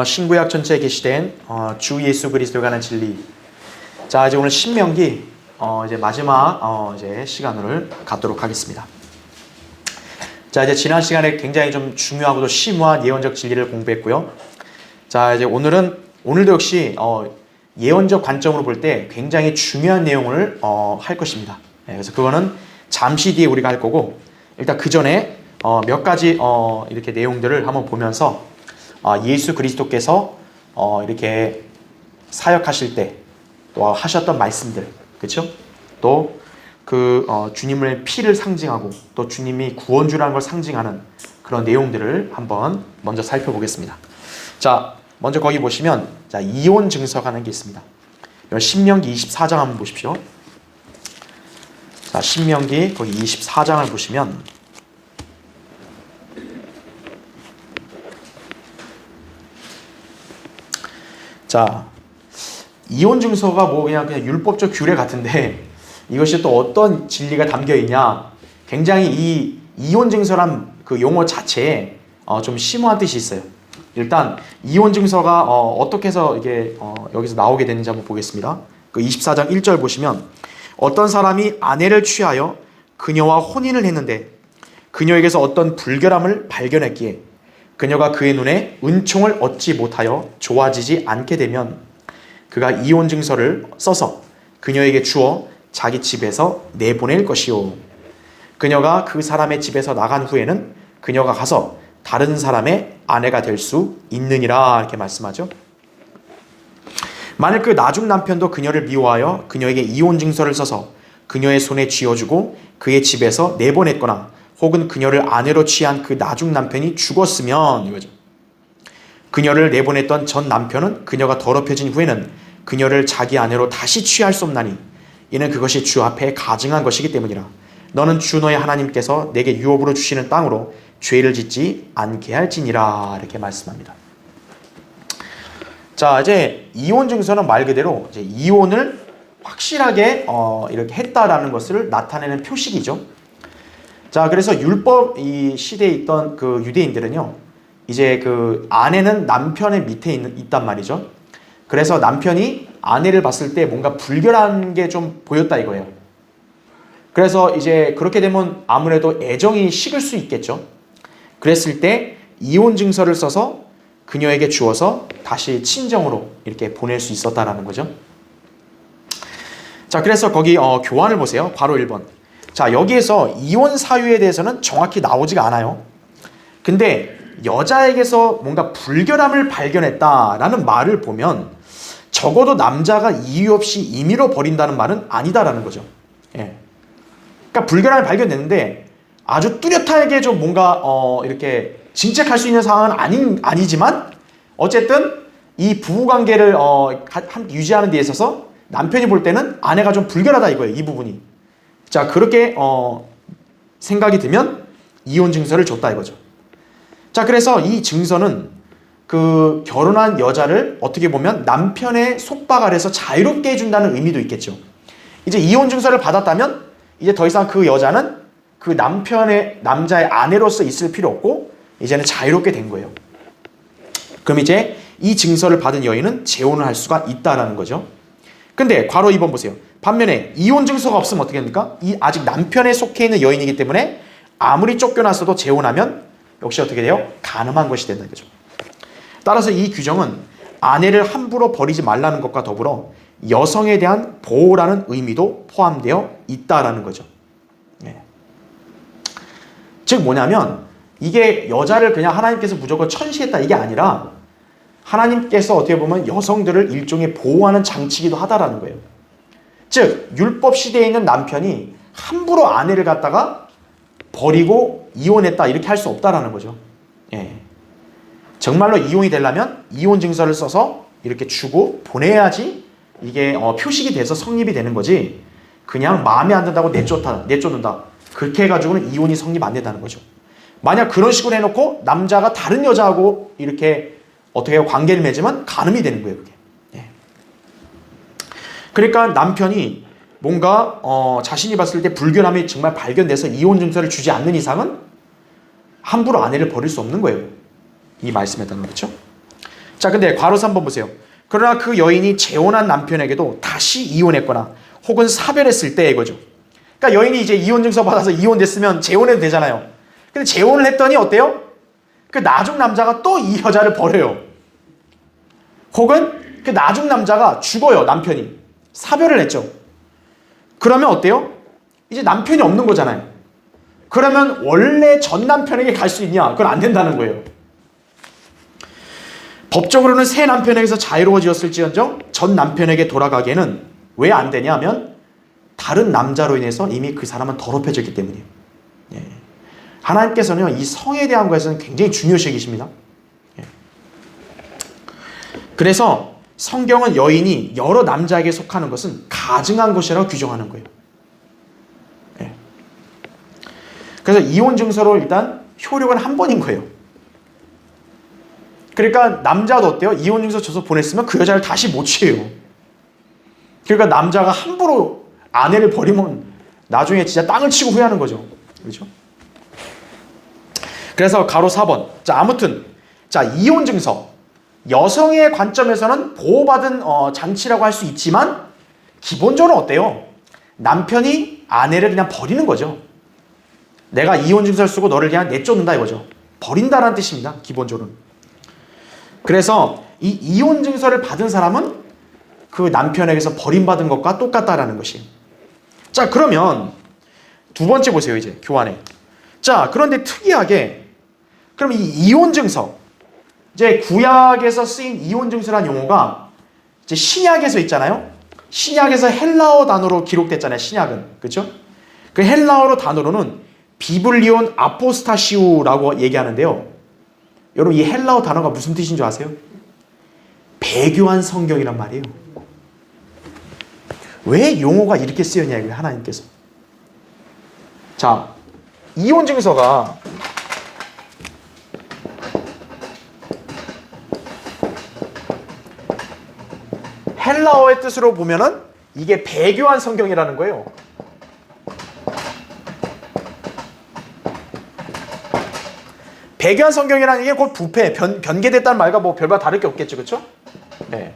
신구약 전체에 게시된 주 예수 그리스도에 관한 진리. 자, 이제 오늘 신명기 이제 마지막 이제 시간을 갖도록 하겠습니다. 자, 이제 지난 시간에 굉장히 좀 중요하고도 심오한 예언적 진리를 공부했고요. 자, 이제 오늘도 역시 예언적 관점으로 볼 때 굉장히 중요한 내용을 할 것입니다. 그래서 그거는 잠시 뒤에 우리가 할 거고, 일단 그 전에 몇 가지 이렇게 내용들을 한번 보면서 예수 그리스도께서 이렇게 사역하실 때 또 하셨던 말씀들, 그렇죠? 또 그 주님의 피를 상징하고 또 주님이 구원주라는 걸 상징하는 그런 내용들을 한번 먼저 살펴보겠습니다. 자, 먼저 거기 보시면 자, 이혼 증서가 하는 게 있습니다. 신명기 24장 한번 보십시오. 자, 신명기 거기 24장을 보시면 자, 이혼 증서가 뭐 그냥 율법적 규례 같은데 이것이 또 어떤 진리가 담겨 있냐? 굉장히 이 이혼 증서란 그 용어 자체에 좀 심오한 뜻이 있어요. 일단 이혼 증서가 어떻게 해서 이게 여기서 나오게 되는지 한번 보겠습니다. 그 24장 1절 보시면 어떤 사람이 아내를 취하여 그녀와 혼인을 했는데 그녀에게서 어떤 불결함을 발견했기에 그녀가 그의 눈에 은총을 얻지 못하여 좋아지지 않게 되면 그가 이혼 증서를 써서 그녀에게 주어 자기 집에서 내보낼 것이요. 그녀가 그 사람의 집에서 나간 후에는 그녀가 가서 다른 사람의 아내가 될 수 있느니라 이렇게 말씀하죠. 만일 그 나중 남편도 그녀를 미워하여 그녀에게 이혼 증서를 써서 그녀의 손에 쥐어주고 그의 집에서 내보냈거나 혹은 그녀를 아내로 취한 그 나중 남편이 죽었으면 이거죠. 그녀를 내보냈던 전 남편은 그녀가 더럽혀진 후에는 그녀를 자기 아내로 다시 취할 수 없나니 이는 그것이 주 앞에 가증한 것이기 때문이라. 너는 주 너의 하나님께서 내게 유업으로 주시는 땅으로 죄를 짓지 않게 할지니라 이렇게 말씀합니다. 자, 이제 이혼 증서는 말 그대로 이제 이혼을 확실하게 이렇게 했다라는 것을 나타내는 표식이죠. 자, 그래서 율법 이 시대에 있던 그 유대인들은요, 이제 그 아내는 남편의 밑에 있단 말이죠. 그래서 남편이 아내를 봤을 때 뭔가 불결한 게 좀 보였다 이거예요. 그래서 이제 그렇게 되면 아무래도 애정이 식을 수 있겠죠. 그랬을 때 이혼 증서를 써서 그녀에게 주어서 다시 친정으로 이렇게 보낼 수 있었다라는 거죠. 자, 그래서 거기 교환을 보세요. 바로 1번. 자, 여기에서 이혼 사유에 대해서는 정확히 나오지가 않아요. 근데 여자에게서 뭔가 불결함을 발견했다라는 말을 보면 적어도 남자가 이유 없이 임의로 버린다는 말은 아니다라는 거죠. 예. 그러니까 불결함이 발견됐는데 아주 뚜렷하게 좀 뭔가 이렇게 징책할 수 있는 상황은 아니지만 어쨌든 이 부부관계를 유지하는 데 있어서 남편이 볼 때는 아내가 좀 불결하다 이거예요. 이 부분이. 자, 그렇게 생각이 들면 이혼 증서를 줬다 이거죠. 자, 그래서 이 증서는 그 결혼한 여자를 어떻게 보면 남편의 속박 아래서 자유롭게 해준다는 의미도 있겠죠. 이제 이혼 증서를 받았다면 이제 더 이상 그 여자는 그 남자의 아내로서 있을 필요 없고 이제는 자유롭게 된 거예요. 그럼 이제 이 증서를 받은 여인은 재혼을 할 수가 있다라는 거죠. 근데 괄호 2번 보세요. 반면에 이혼 증서가 없으면 어떻게 됩니까? 아직 남편에 속해 있는 여인이기 때문에 아무리 쫓겨났어도 재혼하면 역시 어떻게 돼요? 간음한 것이 된다는 거죠. 따라서 이 규정은 아내를 함부로 버리지 말라는 것과 더불어 여성에 대한 보호라는 의미도 포함되어 있다라는 거죠. 네. 즉 뭐냐면 이게 여자를 그냥 하나님께서 무조건 천시했다 이게 아니라 하나님께서 어떻게 보면 여성들을 일종의 보호하는 장치이기도 하다라는 거예요. 즉 율법 시대에 있는 남편이 함부로 아내를 갖다가 버리고 이혼했다 이렇게 할 수 없다라는 거죠. 예. 정말로 이혼이 되려면 이혼 증서를 써서 이렇게 주고 보내야지 이게 표식이 돼서 성립이 되는 거지 그냥 마음에 안 든다고 내쫓는다 그렇게 해가지고는 이혼이 성립 안 된다는 거죠. 만약 그런 식으로 해놓고 남자가 다른 여자하고 이렇게 어떻게 관계를 맺으면 간음이 되는 거예요. 그게. 예. 그러니까 남편이 뭔가 자신이 봤을 때 불결함이 정말 발견돼서 이혼 증서를 주지 않는 이상은 함부로 아내를 버릴 수 없는 거예요. 이 말씀에 따르면. 그렇죠? 자, 근데 괄호 3번 보세요. 그러나 그 여인이 재혼한 남편에게도 다시 이혼했거나 혹은 사별했을 때 이거죠. 그러니까 여인이 이제 이혼 증서 받아서 이혼됐으면 재혼해도 되잖아요. 근데 재혼을 했더니 어때요? 그 나중 남자가 또 이 여자를 버려요. 혹은 그 나중 남자가 죽어요. 남편이. 사별을 했죠. 그러면 어때요? 이제 남편이 없는 거잖아요. 그러면 원래 전 남편에게 갈 수 있냐? 그건 안 된다는 거예요. 법적으로는 새 남편에게서 자유로워지었을지언정 전 남편에게 돌아가기에는 왜 안 되냐 하면 다른 남자로 인해서 이미 그 사람은 더럽혀졌기 때문이에요. 예. 하나님께서는요, 이 성에 대한 것에서는 굉장히 중요시 여기십니다. 예. 그래서 성경은 여인이 여러 남자에게 속하는 것은 가증한 것이라고 규정하는 거예요. 예. 그래서 이혼 증서로 일단 효력은 한 번인 거예요. 그러니까 남자도 어때요? 이혼 증서 줘서 보냈으면 그 여자를 다시 못 취해요. 그러니까 남자가 함부로 아내를 버리면 나중에 진짜 땅을 치고 후회하는 거죠. 그렇죠? 그래서 가로 4번. 자, 아무튼 자, 이혼 증서. 여성의 관점에서는 보호받은 장치라고 할 수 있지만 기본적으로 어때요? 남편이 아내를 그냥 버리는 거죠. 내가 이혼 증서를 쓰고 너를 그냥 내쫓는다 이거죠. 버린다라는 뜻입니다. 기본적으로는. 그래서 이 이혼 증서를 받은 사람은 그 남편에게서 버림받은 것과 똑같다라는 것이에요. 자, 그러면 두 번째 보세요. 이제 교환에. 자, 그런데 특이하게 그럼 이 이혼 증서, 이제 구약에서 쓰인 이혼 증서라는 용어가 이제 신약에서 있잖아요. 신약에서 헬라어 단어로 기록됐잖아요. 신약은. 그렇죠? 그 헬라어로 단어로는 비블리온 아포스타시우라고 얘기하는데요. 여러분, 이 헬라어 단어가 무슨 뜻인 줄 아세요? 배교한 성경이란 말이에요. 왜 용어가 이렇게 쓰였냐 이거예요. 하나님께서. 자, 이혼 증서가 헬라어의 뜻으로 보면은 이게 배교한 성경이라는 거예요. 배교한 성경이라는 게 곧 부패, 변개됐다는 말과 뭐 별반 다를 게 없겠죠. 그렇죠? 네.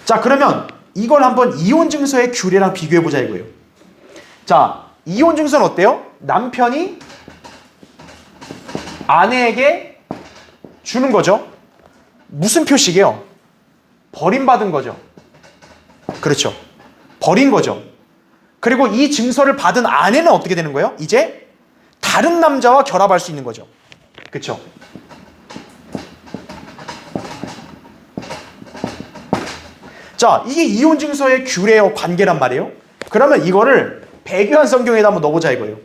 자, 그러면 이걸 한번 이혼 증서의 규례랑 비교해 보자 이거예요. 자, 이혼 증서는 어때요? 남편이 아내에게 주는 거죠. 무슨 표식이에요? 버림받은 거죠. 그렇죠. 버린 거죠. 그리고 이 증서를 받은 아내는 어떻게 되는 거예요? 이제 다른 남자와 결합할 수 있는 거죠. 그렇죠. 자, 이게 이혼 증서의 규례와 관계란 말이에요. 그러면 이거를 배교한 성경에다 한번 넣어보자 이거예요.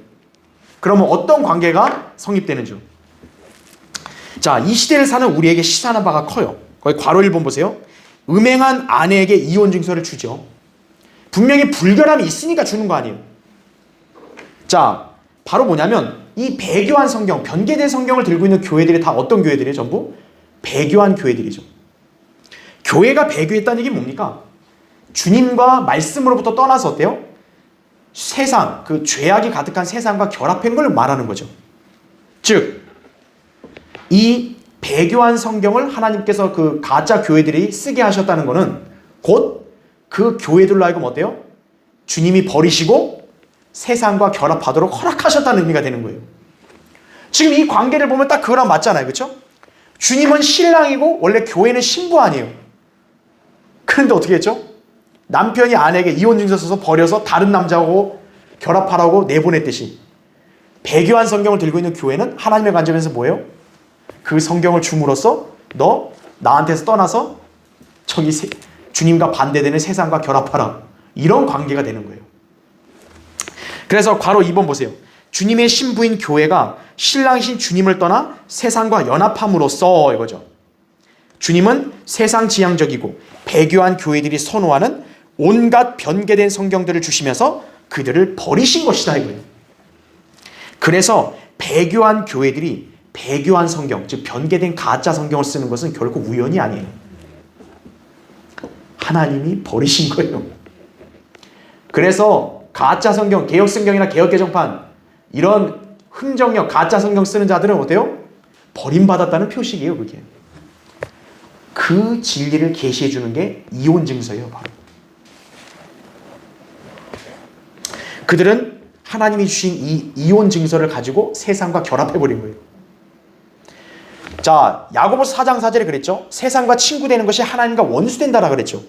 그러면 어떤 관계가 성립되는지. 자, 이 시대를 사는 우리에게 시사하는 바가 커요. 거기 괄호 1번 보세요. 음행한 아내에게 이혼 증서를 주죠. 분명히 불결함이 있으니까 주는 거 아니에요. 자, 바로 뭐냐면 이 배교한 성경, 변개된 성경을 들고 있는 교회들이 다 어떤 교회들이에요? 전부 배교한 교회들이죠. 교회가 배교했다는 얘기 뭡니까? 주님과 말씀으로부터 떠나서 어때요? 세상, 그 죄악이 가득한 세상과 결합한 걸 말하는 거죠. 즉, 이 배교한 성경을 하나님께서 그 가짜 교회들이 쓰게 하셨다는 것은 곧 그 교회들로 하여금 어때요? 주님이 버리시고 세상과 결합하도록 허락하셨다는 의미가 되는 거예요. 지금 이 관계를 보면 딱 그거랑 맞잖아요. 그렇죠? 주님은 신랑이고 원래 교회는 신부 아니에요. 그런데 어떻게 했죠? 남편이 아내에게 이혼 증서 써서 버려서 다른 남자하고 결합하라고 내보냈듯이 배교한 성경을 들고 있는 교회는 하나님의 관점에서 뭐예요? 그 성경을 줌으로써 너 나한테서 떠나서 저기 주님과 반대되는 세상과 결합하라. 이런 관계가 되는 거예요. 그래서 괄호 2번 보세요. 주님의 신부인 교회가 신랑이신 주님을 떠나 세상과 연합함으로써 이거죠. 주님은 세상 지향적이고 배교한 교회들이 선호하는 온갖 변개된 성경들을 주시면서 그들을 버리신 것이다 이거예요. 그래서 배교한 교회들이 배교한 성경, 즉 변개된 가짜 성경을 쓰는 것은 결코 우연이 아니에요. 하나님이 버리신 거예요. 그래서 가짜 성경, 개혁성경이나 개혁개정판 이런 흥정력, 가짜 성경 쓰는 자들은 어때요? 버림받았다는 표식이에요, 그게. 그 진리를 계시해 주는 게 이혼 증서예요, 바로. 그들은 하나님이 주신 이 이혼 증서를 가지고 세상과 결합해 버린 거예요. 자, 야고보서 4장 4절에 그랬죠. 세상과 친구 되는 것이 하나님과 원수 된다라 그랬죠.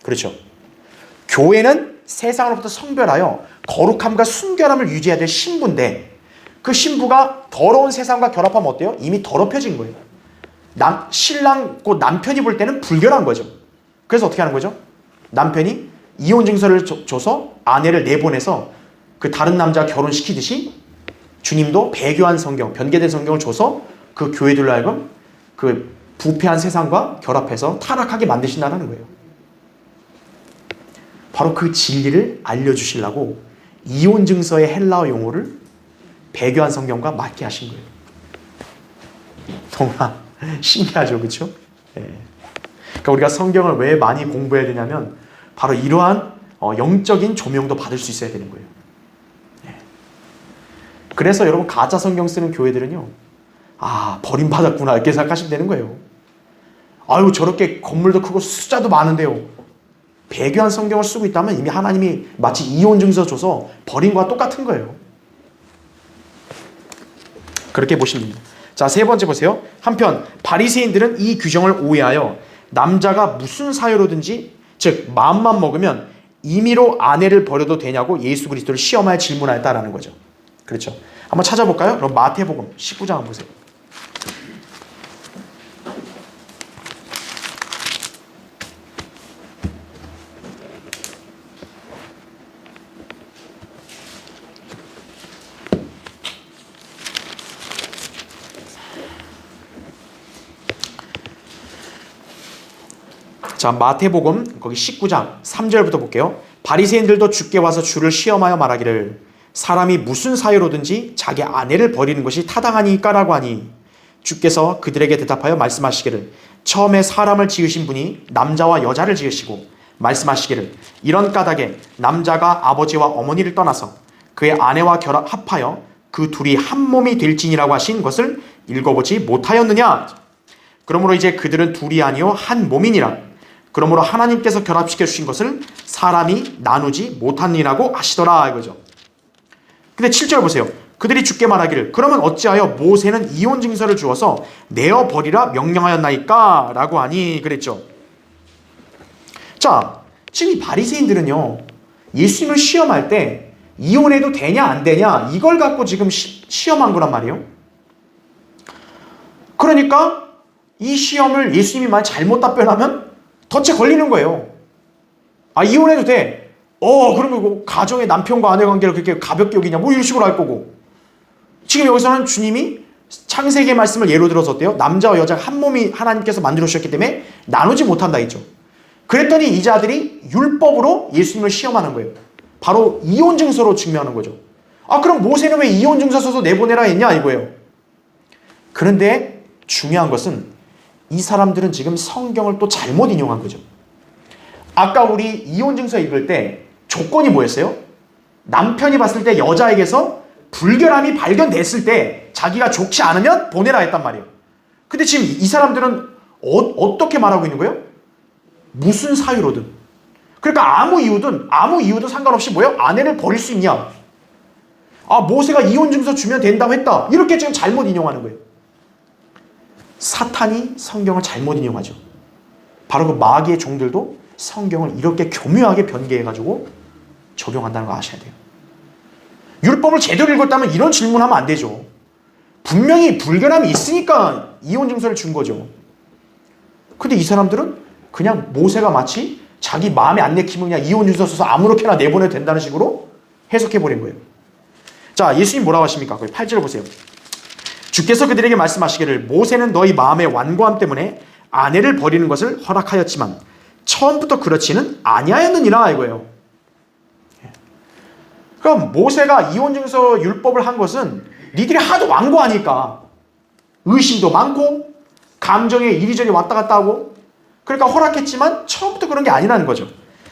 그렇죠. 교회는 세상으로부터 성별하여 거룩함과 순결함을 유지해야 될 신부인데, 그 신부가 더러운 세상과 결합하면 어때요? 이미 더럽혀진 거예요. 신랑 곧 남편이 볼 때는 불결한 거죠. 그래서 어떻게 하는 거죠? 남편이 이혼 증서를 줘서 아내를 내보내서 그 다른 남자와 결혼시키듯이 주님도 배교한 성경, 변개된 성경을 줘서 그 교회들로 하여금 그 부패한 세상과 결합해서 타락하게 만드신다는 거예요. 바로 그 진리를 알려주시려고 이혼 증서의 헬라어 용어를 배교한 성경과 맞게 하신 거예요. 정말 신기하죠, 그렇죠? 네. 그러니까 우리가 성경을 왜 많이 공부해야 되냐면 바로 이러한 영적인 조명도 받을 수 있어야 되는 거예요. 네. 그래서 여러분 가짜 성경 쓰는 교회들은요, 아, 버림받았구나 이렇게 생각하시면 되는 거예요. 아유, 저렇게 건물도 크고 숫자도 많은데요. 배교한 성경을 쓰고 있다면 이미 하나님이 마치 이혼 증서 줘서 버린 거와 똑같은 거예요. 그렇게 보시면 됩니다. 자, 세 번째 보세요. 한편 바리새인들은 이 규정을 오해하여 남자가 무슨 사유로든지, 즉 마음만 먹으면 임의로 아내를 버려도 되냐고 예수 그리스도를 시험하여 질문하였다라는 거죠. 그렇죠. 한번 찾아볼까요? 그럼 마태복음 19장 보세요. 자, 마태복음 거기 19장 3절부터 볼게요. 바리새인들도 주께 와서 주를 시험하여 말하기를 사람이 무슨 사유로든지 자기 아내를 버리는 것이 타당하니까라고 하니, 주께서 그들에게 대답하여 말씀하시기를 처음에 사람을 지으신 분이 남자와 여자를 지으시고 말씀하시기를 이런 까닭에 남자가 아버지와 어머니를 떠나서 그의 아내와 합하여 그 둘이 한 몸이 될지니라고 하신 것을 읽어보지 못하였느냐. 그러므로 이제 그들은 둘이 아니요 한 몸이니라. 그러므로 하나님께서 결합시켜 주신 것을 사람이 나누지 못하니라고 하시더라 이거죠. 근데 7절 보세요. 그들이 주께 말하기를 그러면 어찌하여 모세는 이혼 증서를 주어서 내어 버리라 명령하였나이까 라고 하니 그랬죠. 자, 지금 이 바리새인들은요, 예수님을 시험할 때 이혼해도 되냐 안 되냐 이걸 갖고 지금 시험한 거란 말이에요. 그러니까 이 시험을 예수님이 만약 잘못 답변하면 덫에 걸리는 거예요. 아, 이혼해도 돼. 그러면 가정의 남편과 아내 관계를 그렇게 가볍게 여기냐 뭐 이런 식으로 할 거고. 지금 여기서는 주님이 창세기의 말씀을 예로 들어서 어때요? 남자와 여자 한 몸이 하나님께서 만들어 주셨기 때문에 나누지 못한다 했죠. 그랬더니 이 자들이 율법으로 예수님을 시험하는 거예요. 바로 이혼 증서로 증명하는 거죠. 아, 그럼 모세는 왜 이혼 증서 써서 내보내라 했냐 이거예요. 그런데 중요한 것은 이 사람들은 지금 성경을 또 잘못 인용한 거죠. 아까 우리 이혼 증서 읽을 때 조건이 뭐였어요? 남편이 봤을 때 여자에게서 불결함이 발견됐을 때 자기가 좋지 않으면 보내라 했단 말이에요. 근데 지금 이 사람들은 어떻게 말하고 있는 거예요? 무슨 사유로든. 그러니까 아무 이유든 상관없이 뭐예요? 아내를 버릴 수 있냐? 아, 모세가 이혼 증서 주면 된다고 했다. 이렇게 지금 잘못 인용하는 거예요. 사탄이 성경을 잘못 인용하죠. 바로 그 마귀의 종들도 성경을 이렇게 교묘하게 변개해가지고 적용한다는 거 아셔야 돼요. 율법을 제대로 읽었다면 이런 질문하면 안 되죠. 분명히 불결함이 있으니까 이혼 증서를 준 거죠. 근데 이 사람들은 그냥 모세가 마치 자기 마음에 안 내키면 그냥 이혼 증서 써서 아무렇게나 내보내도 된다는 식으로 해석해버린 거예요. 자, 예수님 뭐라고 하십니까? 거기 8절 보세요. 주께서 그들에게 말씀하시기를 모세는 너희 마음의 완고함 때문에 아내를 버리는 것을 허락하였지만 처음부터 그렇지는 아니하였느니라 이거예요. 그럼 모세가 이혼증서 율법을 한 것은 니들이 하도 완고하니까 의심도 많고 감정에 이리저리 왔다 갔다 하고 그러니까 허락했지만 처음부터 그런 게 아니라는 거죠.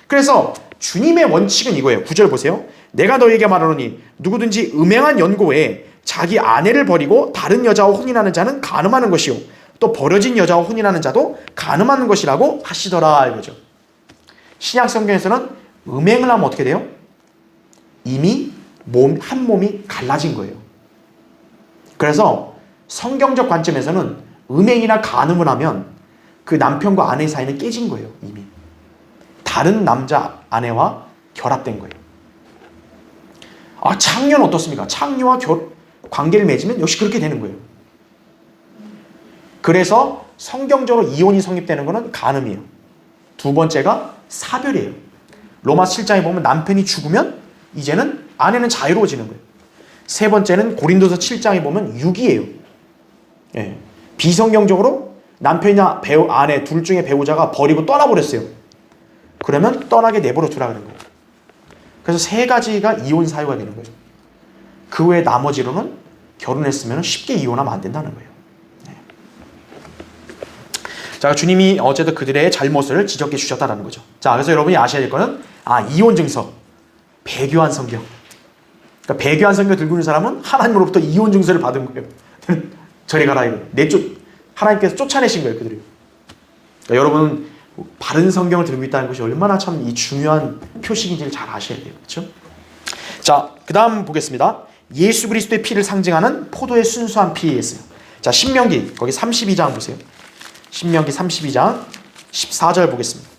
그래서 주님의 원칙은 이거예요. 9절 보세요. 내가 너희에게 말하노니 누구든지 음행한 연고 외에 자기 아내를 버리고 다른 여자와 혼인하는 자는 간음하는 것이요 또 버려진 여자와 혼인하는 자도 간음하는 것이라고 하시더라 이거죠. 신약 성경에서는 음행을 하면 어떻게 돼요? 이미 한 몸이 갈라진 거예요. 그래서 성경적 관점에서는 음행이나 간음을 하면 그 남편과 아내 사이는 깨진 거예요. 이미 다른 남자 아내와 결합된 거예요. 창녀는 어떻습니까? 창녀와 관계를 맺으면 역시 그렇게 되는 거예요. 그래서 성경적으로 이혼이 성립되는 것은 간음이에요. 두 번째가 사별이에요. 로마서 7장에 보면 남편이 죽으면 이제는 아내는 자유로워지는 거예요. 세 번째는 고린도서 7장에 보면 유기예요. 예. 비성경적으로 남편이나 아내 둘 중에 배우자가 버리고 떠나버렸어요. 그러면 떠나게 내버려 두라 그런 거예요. 그래서 세 가지가 이혼 사유가 되는 거죠. 그 외 나머지로는 결혼했으면 쉽게 이혼하면 안 된다는 거예요. 네. 자, 주님이 어쨌든 그들의 잘못을 지적해 주셨다는 거죠. 자, 그래서 여러분이 아셔야 될 거는 이혼 증서, 배교한 성경. 그러니까 배교한 성경 들고 있는 사람은 하나님으로부터 이혼 증서를 받은 거예요. 저리 가라 이거. 하나님께서 쫓아내신 거예요, 그들이. 그러니까 여러분 바른 성경을 들고 있다는 것이 얼마나 참 이 중요한 표식인지를 잘 아셔야 돼요. 그렇죠? 자, 그 다음 보겠습니다. 예수 그리스도의 피를 상징하는 포도의 순수한 피였어요. 자, 신명기 거기 32장 보세요. 신명기 32장 14절 보겠습니다.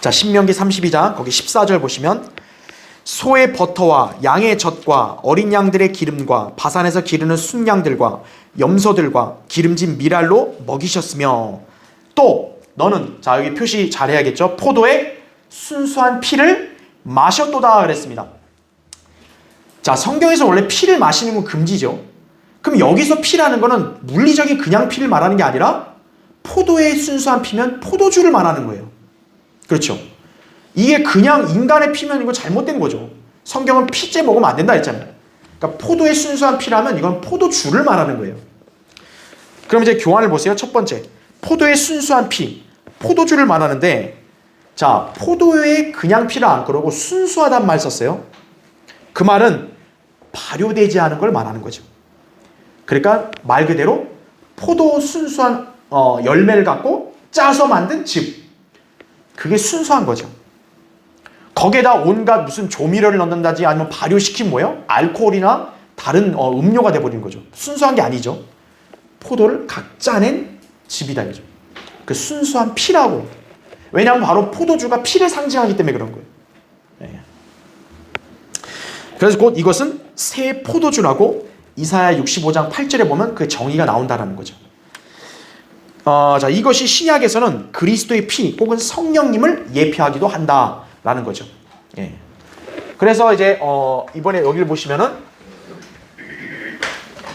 자, 신명기 32장 거기 14절 보시면 소의 버터와 양의 젖과 어린 양들의 기름과 바산에서 기르는 순양들과 염소들과 기름진 미랄로 먹이셨으며 또 너는 자 여기 표시 잘해야겠죠. 포도의 순수한 피를 마셨도다 그랬습니다. 자, 성경에서 원래 피를 마시는 건 금지죠. 그럼 여기서 피라는 거는 물리적인 그냥 피를 말하는 게 아니라 포도의 순수한 피면 포도주를 말하는 거예요. 그렇죠. 이게 그냥 인간의 피면 이거 잘못된 거죠. 성경은 피째 먹으면 안 된다 했잖아요. 그러니까 포도의 순수한 피라면 이건 포도주를 말하는 거예요. 그럼 이제 교환을 보세요. 첫 번째, 포도의 순수한 피, 포도주를 말하는데 자, 포도의 그냥 피를 안 그러고 순수하단 말 썼어요. 그 말은 발효되지 않은 걸 말하는 거죠. 그러니까 말 그대로 포도 순수한 열매를 갖고 짜서 만든 즙, 그게 순수한 거죠. 거기에다 온갖 무슨 조미료를 넣는다지 아니면 발효시킨 뭐예요? 알코올이나 다른 음료가 돼버리는 거죠. 순수한 게 아니죠. 포도를 각 짜낸 즙이다 이거죠. 그 순수한 피라고. 왜냐하면 바로 포도주가 피를 상징하기 때문에 그런 거예요. 네. 그래서 곧 이것은 새 포도주라고 이사야 65장 8절에 보면 그 정의가 나온다는 거죠. 자, 이것이 신약에서는 그리스도의 피 혹은 성령님을 예표하기도 한다라는 거죠. 예. 그래서 이제 이번에 여기를 보시면은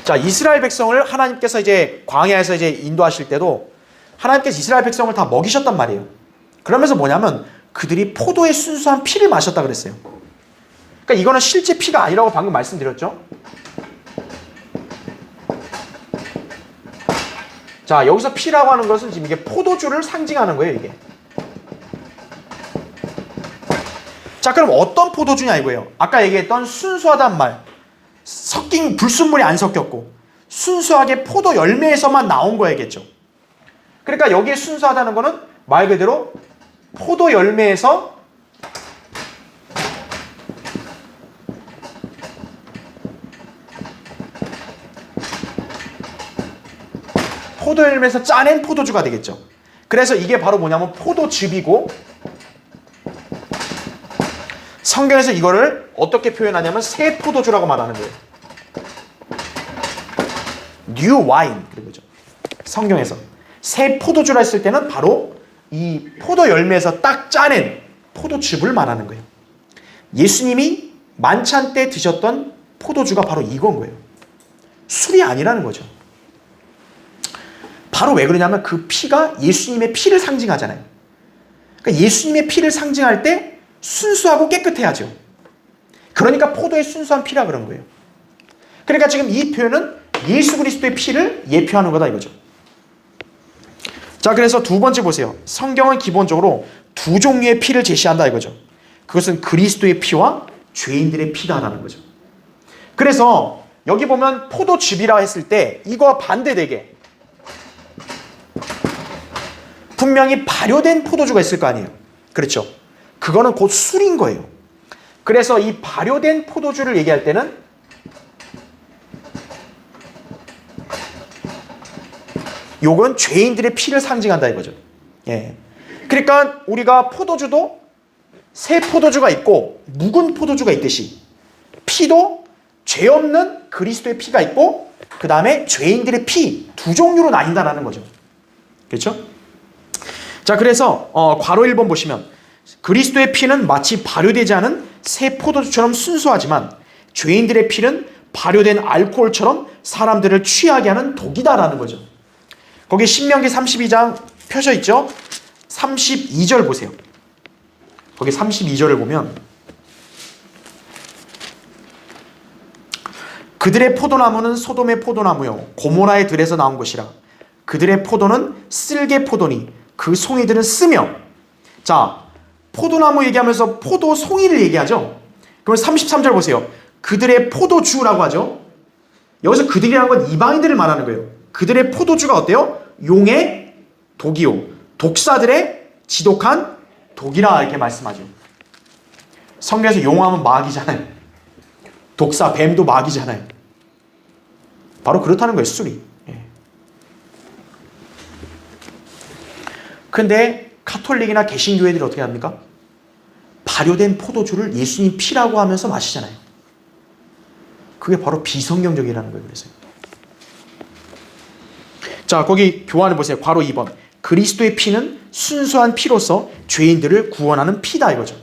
자, 이스라엘 백성을 하나님께서 이제 광야에서 이제 인도하실 때도 하나님께서 이스라엘 백성을 다 먹이셨단 말이에요. 그러면서 뭐냐면 그들이 포도의 순수한 피를 마셨다 그랬어요. 그러니까 이거는 실제 피가 아니라고 방금 말씀드렸죠. 자, 여기서 피라고 하는 것은 지금 이게 포도주를 상징하는 거예요, 이게. 자, 그럼 어떤 포도주냐 이거예요. 아까 얘기했던 순수하단 말. 섞인 불순물이 안 섞였고 순수하게 포도 열매에서만 나온 거야겠죠. 그러니까 여기에 순수하다는 거는 말 그대로 포도 열매에서 포도 열매에서 짜낸 포도주가 되겠죠. 그래서 이게 바로 뭐냐면 포도즙이고 성경에서 이거를 어떻게 표현하냐면 새 포도주라고 말하는 거예요. New wine 그런 거죠. 성경에서 새 포도주라 했을 때는 바로 이 포도 열매에서 딱 짜낸 포도즙을 말하는 거예요. 예수님이 만찬 때 드셨던 포도주가 바로 이건 거예요. 술이 아니라는 거죠. 바로 왜 그러냐면 그 피가 예수님의 피를 상징하잖아요. 그러니까 예수님의 피를 상징할 때 순수하고 깨끗해야죠. 그러니까 포도의 순수한 피라 그런 거예요. 그러니까 지금 이 표현은 예수 그리스도의 피를 예표하는 거다 이거죠. 자, 그래서 두 번째 보세요. 성경은 기본적으로 두 종류의 피를 제시한다 이거죠. 그것은 그리스도의 피와 죄인들의 피다라는 거죠. 그래서 여기 보면 포도즙이라 했을 때 이거와 반대되게 분명히 발효된 포도주가 있을 거 아니에요. 그렇죠? 그거는 곧 술인 거예요. 그래서 이 발효된 포도주를 얘기할 때는 요건 죄인들의 피를 상징한다 이거죠. 예. 그러니까 우리가 포도주도 새 포도주가 있고 묵은 포도주가 있듯이 피도 죄 없는 그리스도의 피가 있고 그 다음에 죄인들의 피 두 종류로 나뉜다라는 거죠. 그렇죠? 자, 그래서 괄호 1번 보시면 그리스도의 피는 마치 발효되지 않은 새 포도주처럼 순수하지만 죄인들의 피는 발효된 알코올처럼 사람들을 취하게 하는 독이다라는 거죠. 거기 신명기 32장 펴져 있죠? 32절 보세요. 거기 32절을 보면 그들의 포도나무는 소돔의 포도나무요 고모라의 들에서 나온 것이라 그들의 포도는 쓸개 포도니 그 송이들은 쓰며. 자, 포도나무 얘기하면서 포도 송이를 얘기하죠. 그럼 33절 보세요. 그들의 포도주라고 하죠. 여기서 그들이라는 건 이방인들을 말하는 거예요. 그들의 포도주가 어때요? 용의 독이요 독사들의 지독한 독이라 이렇게 말씀하죠. 성경에서 용하면 마귀잖아요. 독사, 뱀도 마귀잖아요. 바로 그렇다는 거예요, 술이. 근데 카톨릭이나 개신교회들이 어떻게 합니까? 발효된 포도주를 예수님 피라고 하면서 마시잖아요. 그게 바로 비성경적이라는 거예요. 그래서 자, 거기 교환을 보세요. 괄호 2번. 그리스도의 피는 순수한 피로서 죄인들을 구원하는 피다 이거죠.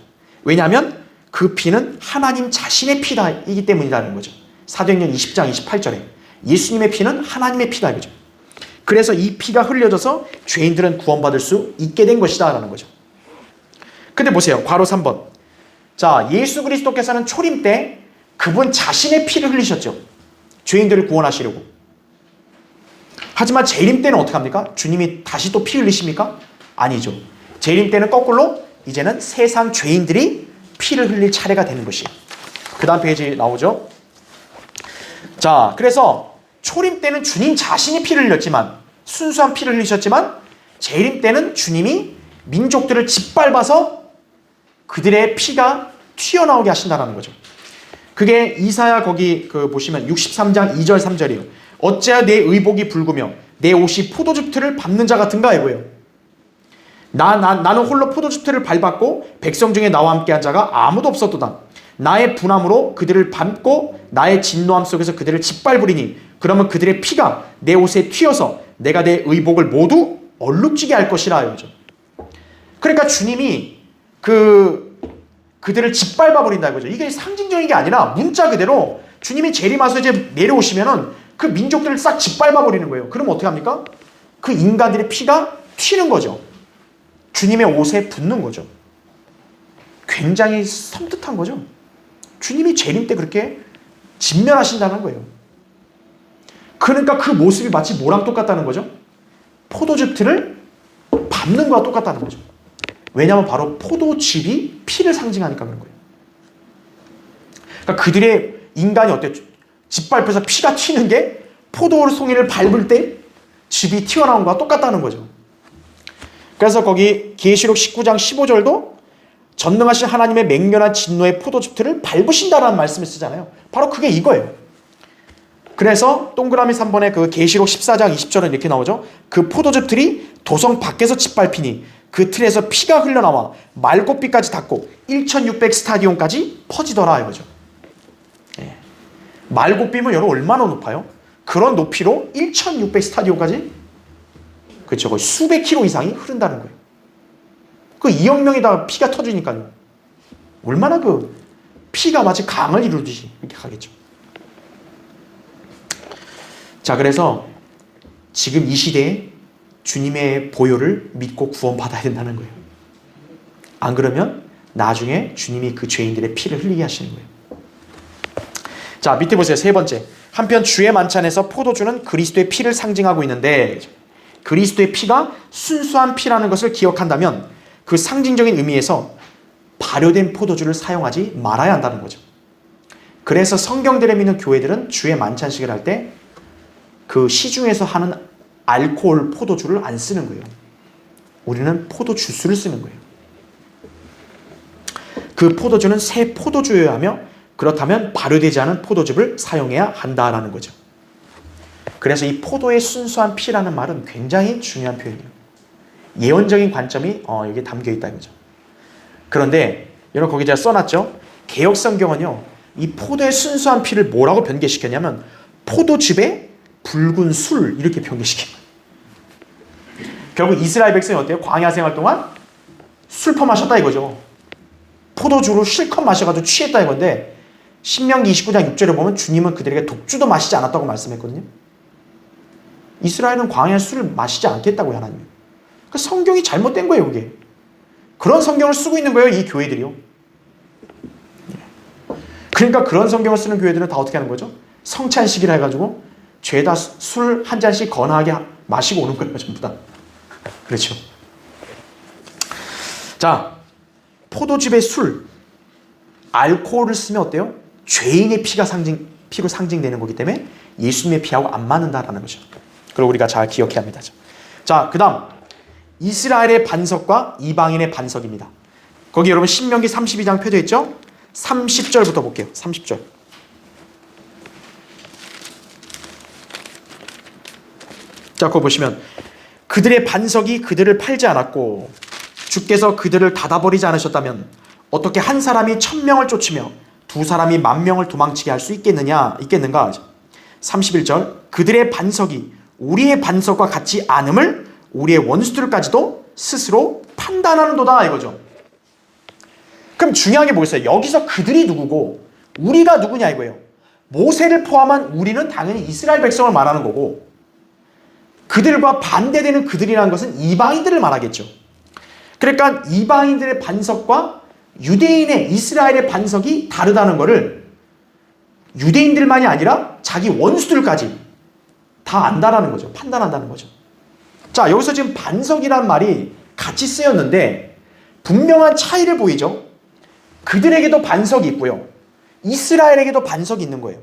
왜냐하면 그 피는 하나님 자신의 피다이기 때문이라는 거죠. 사도행전 20장 28절에 예수님의 피는 하나님의 피다 이거죠. 그래서 이 피가 흘려져서 죄인들은 구원받을 수 있게 된 것이다 라는 거죠. 근데 보세요. 괄호 3번. 자, 예수 그리스도께서는 초림 때 그분 자신의 피를 흘리셨죠. 죄인들을 구원하시려고. 하지만 재림 때는 어떻게 합니까? 주님이 다시 또 피 흘리십니까? 아니죠. 재림 때는 거꾸로 이제는 세상 죄인들이 피를 흘릴 차례가 되는 것이에요. 그 다음 페이지 나오죠. 자, 그래서 초림 때는 주님 자신이 피를 흘렸지만 순수한 피를 흘리셨지만 재림 때는 주님이 민족들을 짓밟아서 그들의 피가 튀어나오게 하신다는 거죠. 그게 이사야 거기 보시면 63장 2절 3절이에요. 어찌하여 내 의복이 붉으며 내 옷이 포도즙 틀을 밟는 자 같은가 이거예요. 나는 홀로 포도즙 틀을 밟았고 백성 중에 나와 함께한 자가 아무도 없었도다. 나의 분함으로 그들을 밟고 나의 진노함 속에서 그들을 짓밟으리니 그러면 그들의 피가 내 옷에 튀어서 내가 내 의복을 모두 얼룩지게 할 것이라 이거죠. 그러니까 주님이 그들을 짓밟아 버린다 이거죠. 이게 상징적인 게 아니라 문자 그대로 주님이 재림하셔서 이제 내려오시면은 그 민족들을 싹 짓밟아 버리는 거예요. 그럼 어떻게 합니까? 그 인간들의 피가 튀는 거죠. 주님의 옷에 붙는 거죠. 굉장히 섬뜩한 거죠. 주님이 재림 때 그렇게 진멸하신다는 거예요. 그러니까 그 모습이 마치 뭐랑 똑같다는 거죠? 포도즙 틀을 밟는 거와 똑같다는 거죠. 왜냐하면 바로 포도즙이 피를 상징하니까 그런 거예요. 그러니까 그들의 인간이 어때요? 짓밟혀서 피가 튀는 게 포도송이를 밟을 때 즙이 튀어나온 거와 똑같다는 거죠. 그래서 거기 계시록 19장 15절도 전능하신 하나님의 맹렬한 진노의 포도즙 틀을 밟으신다라는 말씀을 쓰잖아요. 바로 그게 이거예요. 그래서 동그라미 3번에 그 계시록 14장 20절은 이렇게 나오죠. 그 포도즙 틀이 도성 밖에서 짓밟히니 그 틀에서 피가 흘러나와 말꽃빛까지 닿고 1600 스타디온까지 퍼지더라 이거죠. 예. 말꽃빛은 여러분 얼마나 높아요? 그런 높이로 1600 스타디온까지 그렇죠. 거의 수백 킬로 이상이 흐른다는 거예요. 그 2억 명이 다 피가 터지니까요. 얼마나 그 피가 마치 강을 이루듯이 이렇게 가겠죠. 자, 그래서 지금 이 시대에 주님의 보혈을 믿고 구원받아야 된다는 거예요. 안 그러면 나중에 주님이 그 죄인들의 피를 흘리게 하시는 거예요. 자, 밑에 보세요. 세 번째. 한편 주의 만찬에서 포도주는 그리스도의 피를 상징하고 있는데 그리스도의 피가 순수한 피라는 것을 기억한다면 그 상징적인 의미에서 발효된 포도주를 사용하지 말아야 한다는 거죠. 그래서 성경들에 믿는 교회들은 주의 만찬식을 할 때 그 시중에서 하는 알코올 포도주를 안 쓰는 거예요. 우리는 포도주스를 쓰는 거예요. 그 포도주는 새 포도주여야 하며 그렇다면 발효되지 않은 포도즙을 사용해야 한다라는 거죠. 그래서 이 포도의 순수한 피라는 말은 굉장히 중요한 표현이에요. 예언적인 관점이 여기에 담겨 있다 이거죠. 그런데 여러분 거기 제가 써놨죠. 개역 성경은요, 이 포도의 순수한 피를 뭐라고 변개시켰냐면 포도즙에 붉은 술 이렇게 변개시킨 거예요. 결국 이스라엘 백성이 어때요? 광야 생활 동안 술 퍼마셨다 이거죠. 포도주로 실컷 마셔가지고 취했다 이건데 신명기 29장 6절에 보면 주님은 그들에게 독주도 마시지 않았다고 말씀했거든요. 이스라엘은 광야에 술을 마시지 않겠다고요, 하나님. 그러니까 성경이 잘못된 거예요, 그게. 그런 성경을 쓰고 있는 거예요, 이 교회들이요. 그러니까 그런 성경을 쓰는 교회들은 다 어떻게 하는 거죠? 성찬식이라 해가지고 죄다 술 한 잔씩 거나하게 마시고 오는 거예요, 전부 다. 그렇죠. 자, 포도즙에 술, 알코올을 쓰면 어때요? 죄인의 피로 상징되는 거기 때문에 예수님의 피하고 안 맞는다라는 거죠. 그리고 우리가 잘 기억해야 합니다. 자, 그 다음 이스라엘의 반석과 이방인의 반석입니다. 거기 여러분 신명기 32장 펴져 있죠? 30절부터 볼게요. 30절. 자, 그거 보시면 그들의 반석이 그들을 팔지 않았고 주께서 그들을 닫아버리지 않으셨다면 어떻게 한 사람이 1000명을 쫓으며 두 사람이 10,000명을 도망치게 할 수 있겠는가? 31절. 그들의 반석이 우리의 반석과 같지 않음을 우리의 원수들까지도 스스로 판단하는도다 이거죠. 그럼 중요한 게 뭐겠어요? 여기서 그들이 누구고 우리가 누구냐 이거예요. 모세를 포함한 우리는 당연히 이스라엘 백성을 말하는 거고 그들과 반대되는 그들이라는 것은 이방인들을 말하겠죠. 그러니까 이방인들의 반석과 유대인의 이스라엘의 반석이 다르다는 것을 유대인들만이 아니라 자기 원수들까지 다 안다라는 거죠. 판단한다는 거죠. 자, 여기서 지금 반석이란 말이 같이 쓰였는데 분명한 차이를 보이죠. 그들에게도 반석이 있고요. 이스라엘에게도 반석이 있는 거예요.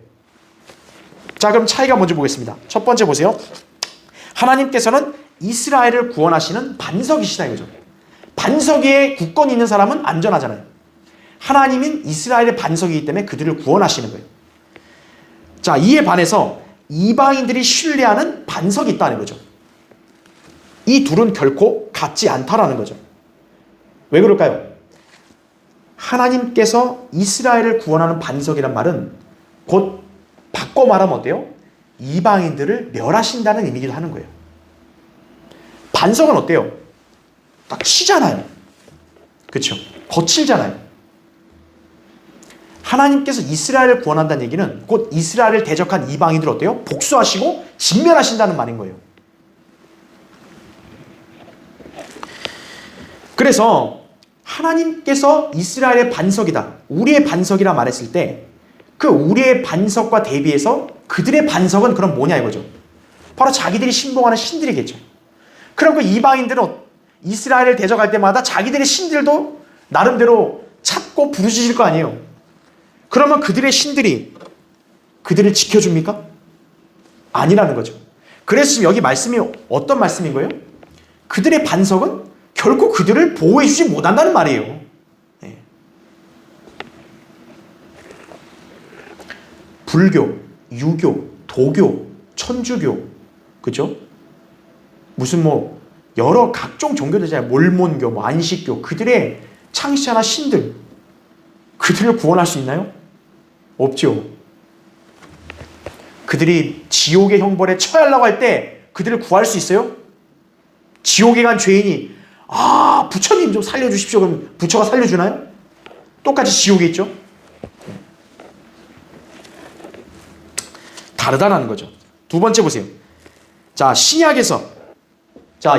자, 그럼 차이가 뭔지 보겠습니다. 첫 번째 보세요. 하나님께서는 이스라엘을 구원하시는 반석이시다 이거죠. 반석 위에 굳건히 있는 사람은 안전하잖아요. 하나님은 이스라엘의 반석이기 때문에 그들을 구원하시는 거예요. 자, 이에 반해서 이방인들이 신뢰하는 반석이 있다는 거죠. 이 둘은 결코 같지 않다라는 거죠. 왜 그럴까요? 하나님께서 이스라엘을 구원하는 반석이란 말은 곧 바꿔 말하면 어때요? 이방인들을 멸하신다는 의미기도 하는 거예요. 반석은 어때요? 딱 치잖아요. 그렇죠? 거칠잖아요. 하나님께서 이스라엘을 구원한다는 얘기는 곧 이스라엘을 대적한 이방인들 어때요? 복수하시고 진멸하신다는 말인 거예요. 그래서 하나님께서 이스라엘의 반석이다, 우리의 반석이라 말했을 때 그 우리의 반석과 대비해서 그들의 반석은 그럼 뭐냐 이거죠. 바로 자기들이 신봉하는 신들이겠죠. 그럼 그 이방인들은 이스라엘을 대적할 때마다 자기들의 신들도 나름대로 찾고 부르짖을 거 아니에요. 그러면 그들의 신들이 그들을 지켜줍니까? 아니라는 거죠. 그래서 지금 여기 말씀이 어떤 말씀인 거예요? 그들의 반석은 결코 그들을 보호해주지 못한다는 말이에요. 네. 불교, 유교, 도교, 천주교, 그죠? 무슨 여러 각종 종교들 있잖아요. 몰몬교, 안식교, 그들의 창시자나 신들, 그들을 구원할 수 있나요? 없죠. 그들이 지옥의 형벌에 처하려고 할 때 그들을 구할 수 있어요? 지옥에 간 죄인이 부처님 좀 살려주십시오. 그럼 부처가 살려주나요? 똑같이 지옥에 있죠. 다르다는 거죠. 두 번째 보세요. 자, 신약에서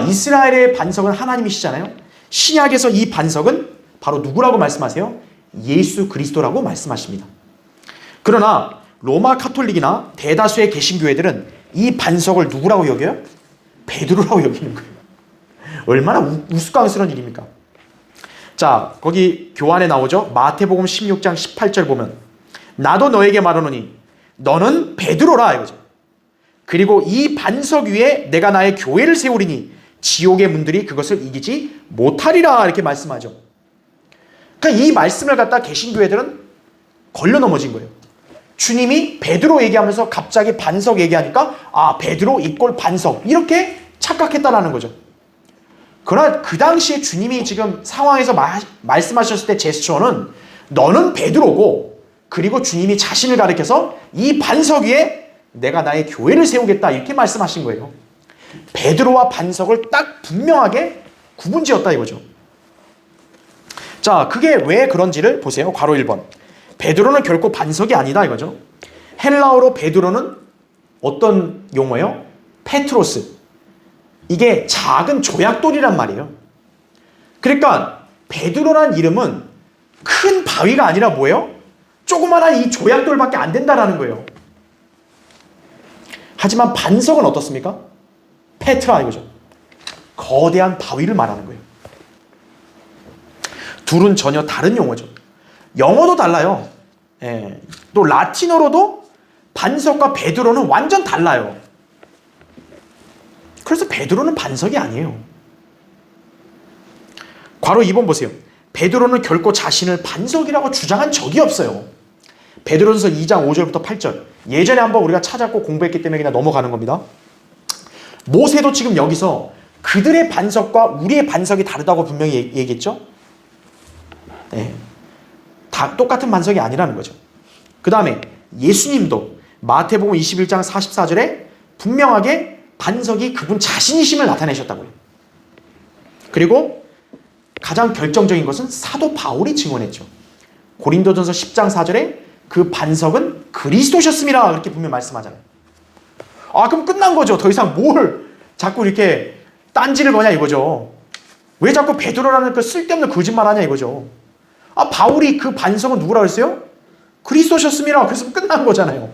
이스라엘의 반석은 하나님이시잖아요. 신약에서 이 반석은 바로 누구라고 말씀하세요? 예수 그리스도라고 말씀하십니다. 그러나 로마 카톨릭이나 대다수의 개신교회들은 이 반석을 누구라고 여겨요? 베드로라고 여기는 거예요. 얼마나 우스꽝스러운 일입니까? 자, 거기 교환에 나오죠. 마태복음 16장 18절 보면 나도 너에게 말하노니 너는 베드로라 이거죠. 그리고 이 반석 위에 내가 나의 교회를 세우리니 지옥의 문들이 그것을 이기지 못하리라 이렇게 말씀하죠. 그러니까 이 말씀을 갖다 개신교회들은 걸려 넘어진 거예요. 주님이 베드로 얘기하면서 갑자기 반석 얘기하니까 아, 베드로 이꼴 반석 이렇게 착각했다라는 거죠. 그러나 그 당시에 주님이 지금 상황에서 말씀하셨을 때 제스처는 너는 베드로고, 그리고 주님이 자신을 가리켜서 이 반석 위에 내가 나의 교회를 세우겠다 이렇게 말씀하신 거예요. 베드로와 반석을 딱 분명하게 구분지었다 이거죠. 자, 그게 왜 그런지를 보세요. 괄호 1번. 베드로는 결코 반석이 아니다 이거죠. 헬라어로 베드로는 어떤 용어예요? 페트로스. 이게 작은 조약돌이란 말이에요. 그러니까 베드로란 이름은 큰 바위가 아니라 뭐예요? 조그마한 이 조약돌밖에 안 된다라는 거예요. 하지만 반석은 어떻습니까? 페트라 이거죠. 거대한 바위를 말하는 거예요. 둘은 전혀 다른 용어죠. 영어도 달라요. 예. 또 라틴어로도 반석과 베드로는 완전 달라요. 그래서 베드로는 반석이 아니에요. 괄호 2번 보세요. 베드로는 결코 자신을 반석이라고 주장한 적이 없어요. 베드로전서 2장 5절부터 8절. 예전에 한번 우리가 찾았고 공부했기 때문에 그냥 넘어가는 겁니다. 모세도 지금 여기서 그들의 반석과 우리의 반석이 다르다고 분명히 얘기했죠. 네. 다 똑같은 반석이 아니라는 거죠. 그 다음에 예수님도 마태복음 21장 44절에 분명하게 반석이 그분 자신이심을 나타내셨다고요. 그리고 가장 결정적인 것은 사도 바울이 증언했죠. 고린도전서 10장 4절에 그 반석은 그리스도셨습니다. 그렇게 분명 말씀하잖아요. 아, 그럼 끝난 거죠. 더 이상 뭘 자꾸 이렇게 딴지를 거냐 이거죠. 왜 자꾸 베드로라는 그 쓸데없는 거짓말 하냐 이거죠. 아, 바울이 그 반석은 누구라고 했어요? 그리스도셨습니다. 그래서 끝난 거잖아요.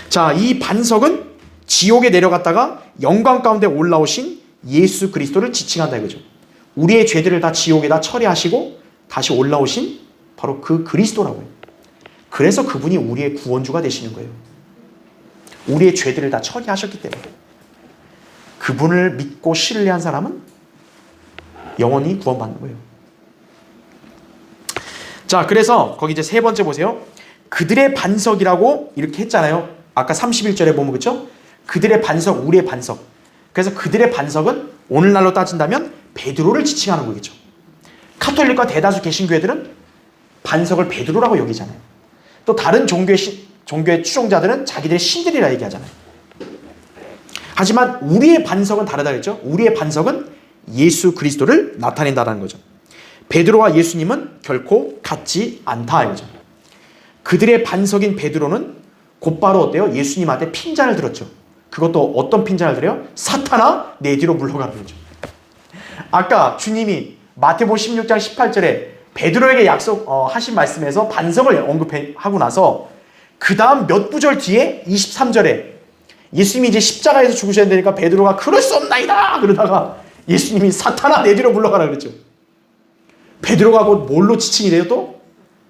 자, 이 반석은 지옥에 내려갔다가 영광 가운데 올라오신 예수 그리스도를 지칭한다 이거죠. 우리의 죄들을 다 지옥에다 처리하시고 다시 올라오신 바로 그 그리스도라고요. 그래서 그분이 우리의 구원주가 되시는 거예요. 우리의 죄들을 다 처리하셨기 때문에. 그분을 믿고 신뢰한 사람은 영원히 구원받는 거예요. 자, 그래서 거기 이제 세 번째 보세요. 그들의 반석이라고 이렇게 했잖아요. 아까 31절에 보면 그렇죠? 그들의 반석, 우리의 반석. 그래서 그들의 반석은 오늘날로 따진다면 베드로를 지칭하는 거겠죠. 카톨릭과 대다수 개신교회들은 반석을 베드로라고 여기잖아요. 또 다른 종교의 추종자들은 자기들의 신들이라 얘기하잖아요. 하지만 우리의 반석은 다르다 그랬죠. 우리의 반석은 예수 그리스도를 나타낸다는 거죠. 베드로와 예수님은 결코 같지 않다 이거죠. 그들의 반석인 베드로는 곧바로 어때요? 예수님한테 핀잔을 들었죠. 그것도 어떤 핀잔을 들어요? 사탄아 내 뒤로 물러가는 거죠. 아까 주님이 마태복음 16장 18절에 베드로에게 하신 말씀에서 반석을 언급하고 나서 그 다음 몇 구절 뒤에 23절에 예수님이 이제 십자가에서 죽으셔야 되니까 베드로가 그럴 수 없나이다 그러다가 예수님이 사탄아 내 뒤로 물러가라 그랬죠. 베드로가 곧 뭘로 지칭이 돼요? 또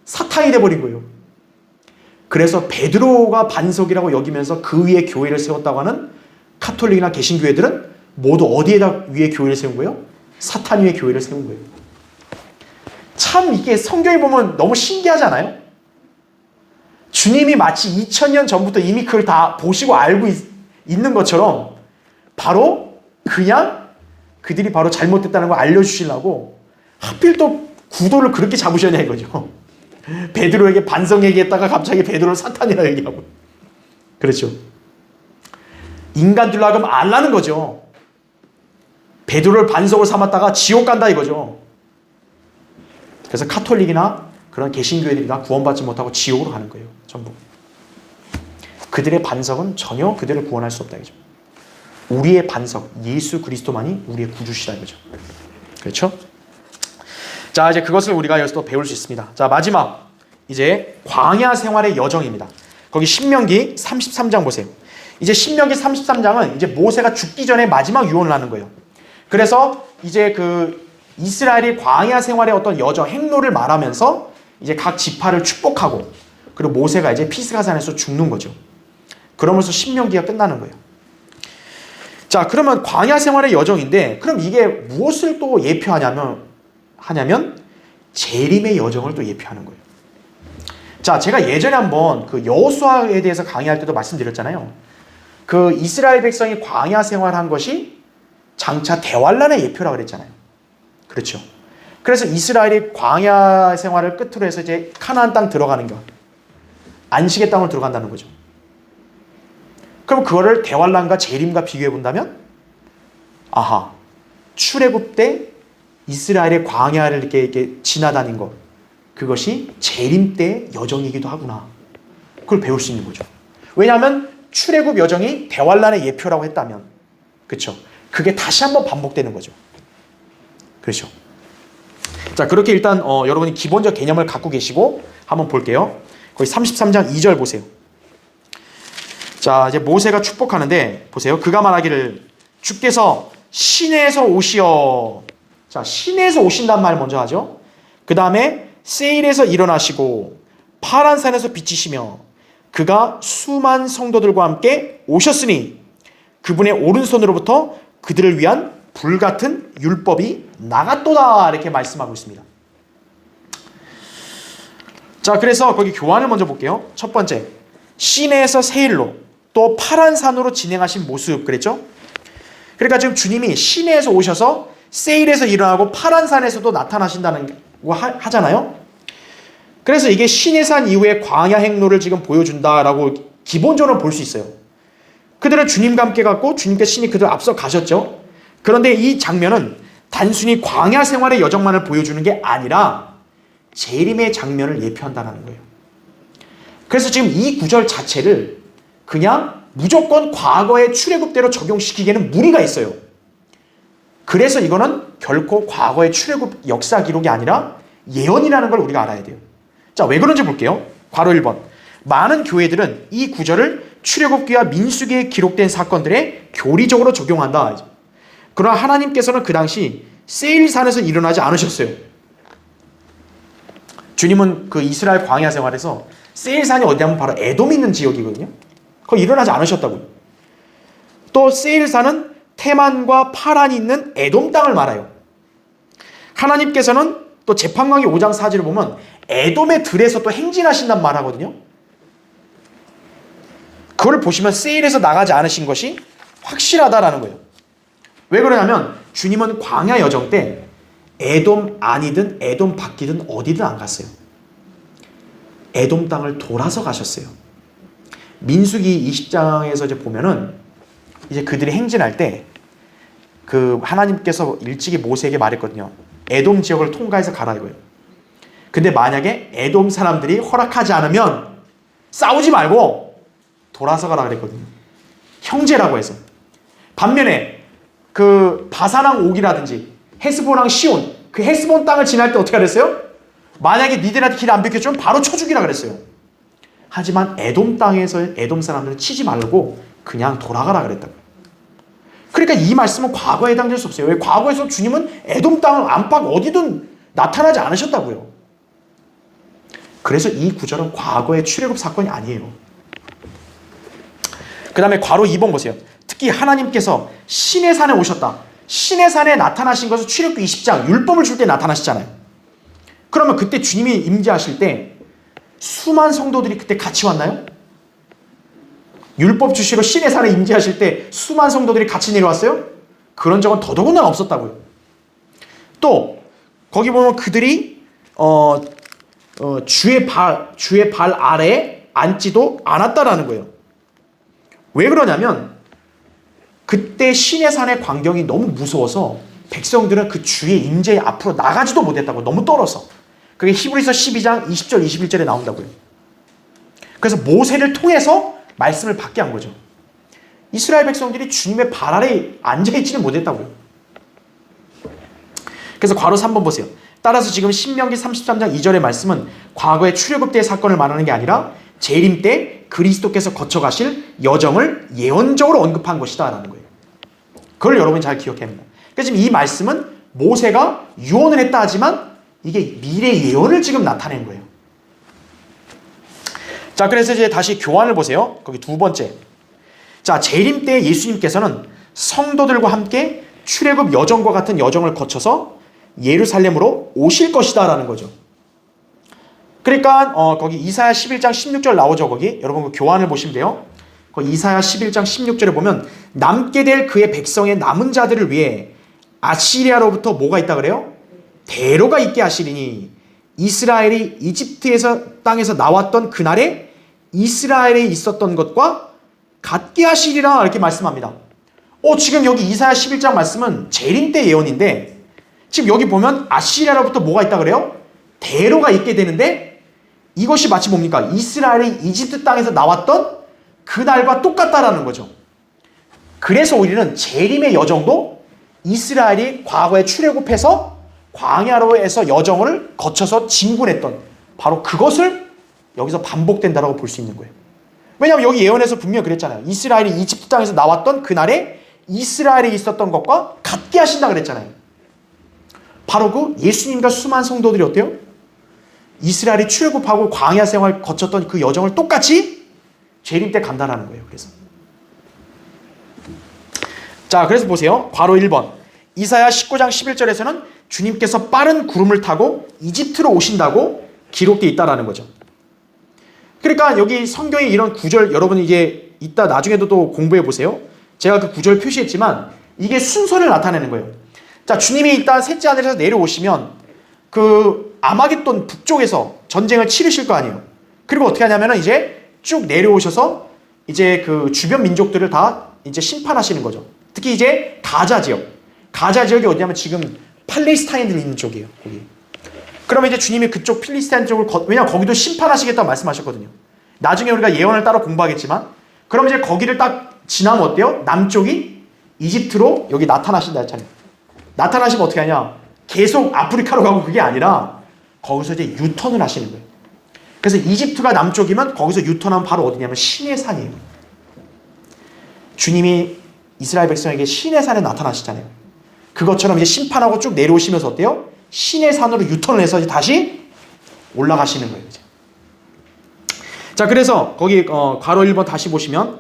사탄이 돼버린 거예요. 그래서 베드로가 반석이라고 여기면서 그 위에 교회를 세웠다고 하는 카톨릭이나 개신교회들은 모두 어디에다 위에 교회를 세운 거예요? 사탄 위에 교회를 세운 거예요. 참 이게 성경에 보면 너무 신기하잖아요. 주님이 마치 2000년 전부터 이미 그걸 다 보시고 알고 있는 것처럼 바로 그냥 그들이 바로 잘못됐다는 걸 알려주시려고 하필 또 구도를 그렇게 잡으셨냐 이거죠. 베드로에게 반석 얘기했다가 갑자기 베드로를 사탄이라 얘기하고. 그렇죠. 인간들로 하여금 알라는 거죠. 베드로를 반석을 삼았다가 지옥 간다 이거죠. 그래서 카톨릭이나 그런 개신교회들이 다 구원받지 못하고 지옥으로 가는 거예요. 전부. 그들의 반석은 전혀 그들을 구원할 수 없다 이거죠. 우리의 반석 예수 그리스도만이 우리의 구주시다 이거죠. 그렇죠? 자, 이제 그것을 우리가 여기서 또 배울 수 있습니다. 자, 마지막 이제 광야 생활의 여정입니다. 거기 신명기 33장 보세요. 이제 신명기 33장은 이제 모세가 죽기 전에 마지막 유언을 하는 거예요. 그래서 이제 그 이스라엘이 광야 생활의 어떤 여정, 행로를 말하면서 이제 각 지파를 축복하고, 그리고 모세가 이제 피스가산에서 죽는 거죠. 그러면서 신명기가 끝나는 거예요. 자, 그러면 광야 생활의 여정인데, 그럼 이게 무엇을 또 예표하냐면 재림의 여정을 또 예표하는 거예요. 자, 제가 예전에 한번 그 여호수아에 대해서 강의할 때도 말씀드렸잖아요. 그 이스라엘 백성이 광야 생활한 것이 장차 대환란의 예표라고 그랬잖아요. 그렇죠. 그래서 이스라엘이 광야 생활을 끝으로 해서 이제 가나안 땅 들어가는 것, 안식의 땅으로 들어간다는 거죠. 그럼 그거를 대환란과 재림과 비교해 본다면, 아하, 출애굽 때 이스라엘의 광야를 이렇게 지나다닌 것, 그것이 재림 때 여정이기도 하구나. 그걸 배울 수 있는 거죠. 왜냐하면 출애굽 여정이 대환란의 예표라고 했다면, 그렇죠. 그게 다시 한번 반복되는 거죠. 그렇죠. 자, 그렇게 일단 여러분이 기본적 개념을 갖고 계시고 한번 볼게요. 거기 33장 2절 보세요. 자, 이제 모세가 축복하는데 보세요. 그가 말하기를 주께서 시내에서 오시어. 자, 시내에서 오신다는 말 먼저 하죠. 그 다음에 세일에서 일어나시고 파란 산에서 비치시며 그가 수만 성도들과 함께 오셨으니 그분의 오른손으로부터 그들을 위한 불같은 율법이 나갔도다. 이렇게 말씀하고 있습니다. 자, 그래서 거기 교환을 먼저 볼게요. 첫 번째, 시내에서 세일로, 또 파란 산으로 진행하신 모습 그랬죠? 그러니까 지금 주님이 시내에서 오셔서 세일에서 일어나고 파란 산에서도 나타나신다는 거 하잖아요. 그래서 이게 시내산 이후의 광야 행로를 지금 보여준다라고 기본적으로 볼 수 있어요. 그들은 주님과 함께 갔고 주님께 신이 그들 앞서 가셨죠. 그런데 이 장면은 단순히 광야 생활의 여정만을 보여주는 게 아니라 재림의 장면을 예표한다는 거예요. 그래서 지금 이 구절 자체를 그냥 무조건 과거의 출애굽대로 적용시키기에는 무리가 있어요. 그래서 이거는 결코 과거의 출애굽 역사 기록이 아니라 예언이라는 걸 우리가 알아야 돼요. 자, 왜 그런지 볼게요. 괄호 1번. 많은 교회들은 이 구절을 출애굽기와 민수기에 기록된 사건들에 교리적으로 적용한다. 그러나 하나님께서는 그 당시 세일산에서 일어나지 않으셨어요. 주님은 그 이스라엘 광야 생활에서 세일산이 어디냐면 바로 에돔 있는 지역이거든요. 거기 일어나지 않으셨다고요. 또 세일산은 테만과 파란이 있는 에돔 땅을 말해요. 하나님께서는 또 재판관기 5장 4절을 보면 에돔의 들에서 또 행진하신단 말 하거든요. 그걸 보시면 세일에서 나가지 않으신 것이 확실하다라는 거예요. 왜 그러냐면 주님은 광야 여정 때 에돔 안이든 에돔 밖이든 어디든 안 갔어요. 에돔 땅을 돌아서 가셨어요. 민수기 20장에서 이제 보면은 이제 그들이 행진할 때 그 하나님께서 일찍이 모세에게 말했거든요. 에돔 지역을 통과해서 가라 이거예요. 근데 만약에 에돔 사람들이 허락하지 않으면 싸우지 말고 돌아서 가라 그랬거든요. 형제라고 해서. 반면에 그 바사랑 옥이라든지 헤스본랑 시온, 그 헤스본 땅을 지날 때 어떻게 그랬어요? 만약에 니들한테 길 안 비켜주면 바로 쳐 죽이라 그랬어요. 하지만 에돔 땅에서 에돔 사람들은 치지 말고 그냥 돌아가라 그랬다고. 그러니까 이 말씀은 과거에 해당될 수 없어요. 왜? 과거에서 주님은 에돔 땅을 안팎 어디든 나타나지 않으셨다고요. 그래서 이 구절은 과거의 출애굽 사건이 아니에요. 그 다음에 괄호 2번 보세요. 특히 하나님께서 시내산에 오셨다. 시내산에 나타나신 것은 출애굽기 20장 율법을 줄 때 나타나시잖아요. 그러면 그때 주님이 임재하실 때 수만 성도들이 그때 같이 왔나요? 율법 주시러 시내산에 임재하실 때 수만 성도들이 같이 내려왔어요? 그런 적은 더더군다나 없었다고요. 또 거기 보면 그들이 주의 발 아래에 앉지도 않았다라는 거예요. 왜 그러냐면 그때 시내산의 광경이 너무 무서워서 백성들은 그 주의 임재 앞으로 나가지도 못했다고. 너무 떨어서. 그게 히브리서 12장 20절 21절에 나온다고요. 그래서 모세를 통해서 말씀을 받게 한 거죠. 이스라엘 백성들이 주님의 발 아래에 앉아있지는 못했다고요. 그래서 괄호 3번 보세요. 따라서 지금 신명기 33장 2절의 말씀은 과거의 출애굽 때의 사건을 말하는 게 아니라 재림 때 그리스도께서 거쳐가실 여정을 예언적으로 언급한 것이다 라는 거예요. 그걸 여러분이 잘 기억해야 합니다. 그래서 지금 이 말씀은 모세가 유언을 했다 하지만 이게 미래 예언을 지금 나타낸 거예요. 자, 그래서 이제 다시 교환을 보세요. 거기 두 번째. 자, 재림 때 예수님께서는 성도들과 함께 출애굽 여정과 같은 여정을 거쳐서 예루살렘으로 오실 것이다 라는 거죠. 그러니까 거기 이사야 11장 16절 나오죠. 거기 여러분 그 교환을 보시면 돼요. 거기 이사야 11장 16절에 보면 남게 될 그의 백성의 남은 자들을 위해 아시리아로부터 뭐가 있다 그래요? 대로가 있게 하시리니 이스라엘이 이집트에서 땅에서 나왔던 그날에 이스라엘에 있었던 것과 같게 하시리라 이렇게 말씀합니다. 지금 여기 이사야 11장 말씀은 재림 때 예언인데 지금 여기 보면 아시리아로부터 뭐가 있다 그래요? 대로가 있게 되는데 이것이 마치 뭡니까? 이스라엘이 이집트 땅에서 나왔던 그날과 똑같다라는 거죠. 그래서 우리는 재림의 여정도 이스라엘이 과거에 출애굽해서 광야로에서 여정을 거쳐서 진군했던 바로 그것을 여기서 반복된다라고 볼 수 있는 거예요. 왜냐하면 여기 예언에서 분명히 그랬잖아요. 이스라엘이 이집트 땅에서 나왔던 그날에 이스라엘에 있었던 것과 같게 하신다 그랬잖아요. 바로 그 예수님과 수많은 성도들이 어때요? 이스라엘이 출애굽하고 광야 생활 거쳤던 그 여정을 똑같이 재림 때 간다라는 거예요. 그래서 보세요. 괄호 1번. 이사야 19장 11절에서는 주님께서 빠른 구름을 타고 이집트로 오신다고 기록되어 있다라는 거죠. 그러니까 여기 성경에 이런 구절 여러분이 이제 이따 나중에도 또 공부해 보세요. 제가 그 구절 표시했지만 이게 순서를 나타내는 거예요. 자, 주님이 일단 셋째 하늘에서 내려오시면 그 아마겟돈 북쪽에서 전쟁을 치르실 거 아니에요. 그리고 어떻게 하냐면은 이제 쭉 내려오셔서 이제 그 주변 민족들을 다 이제 심판하시는 거죠. 특히 이제 가자 지역이 어디냐면 지금 팔레스타인들이 있는 쪽이에요. 거기. 그러면 이제 주님이 그쪽 필리스타인 쪽을 왜냐면 거기도 심판하시겠다고 말씀하셨거든요. 나중에 우리가 예언을 따로 공부하겠지만 그럼 이제 거기를 딱 지나면 어때요? 남쪽이 이집트로 여기 나타나신다 했잖아요. 나타나시면 어떻게 하냐? 계속 아프리카로 가고 그게 아니라 거기서 이제 유턴을 하시는 거예요. 그래서 이집트가 남쪽이면 거기서 유턴하면 바로 어디냐면 시내산이에요. 주님이 이스라엘 백성에게 시내산에 나타나시잖아요. 그것처럼 이제 심판하고 쭉 내려오시면서 어때요? 시내산으로 유턴을 해서 다시 올라가시는 거예요. 이제. 자, 그래서 거기 괄호 1번 다시 보시면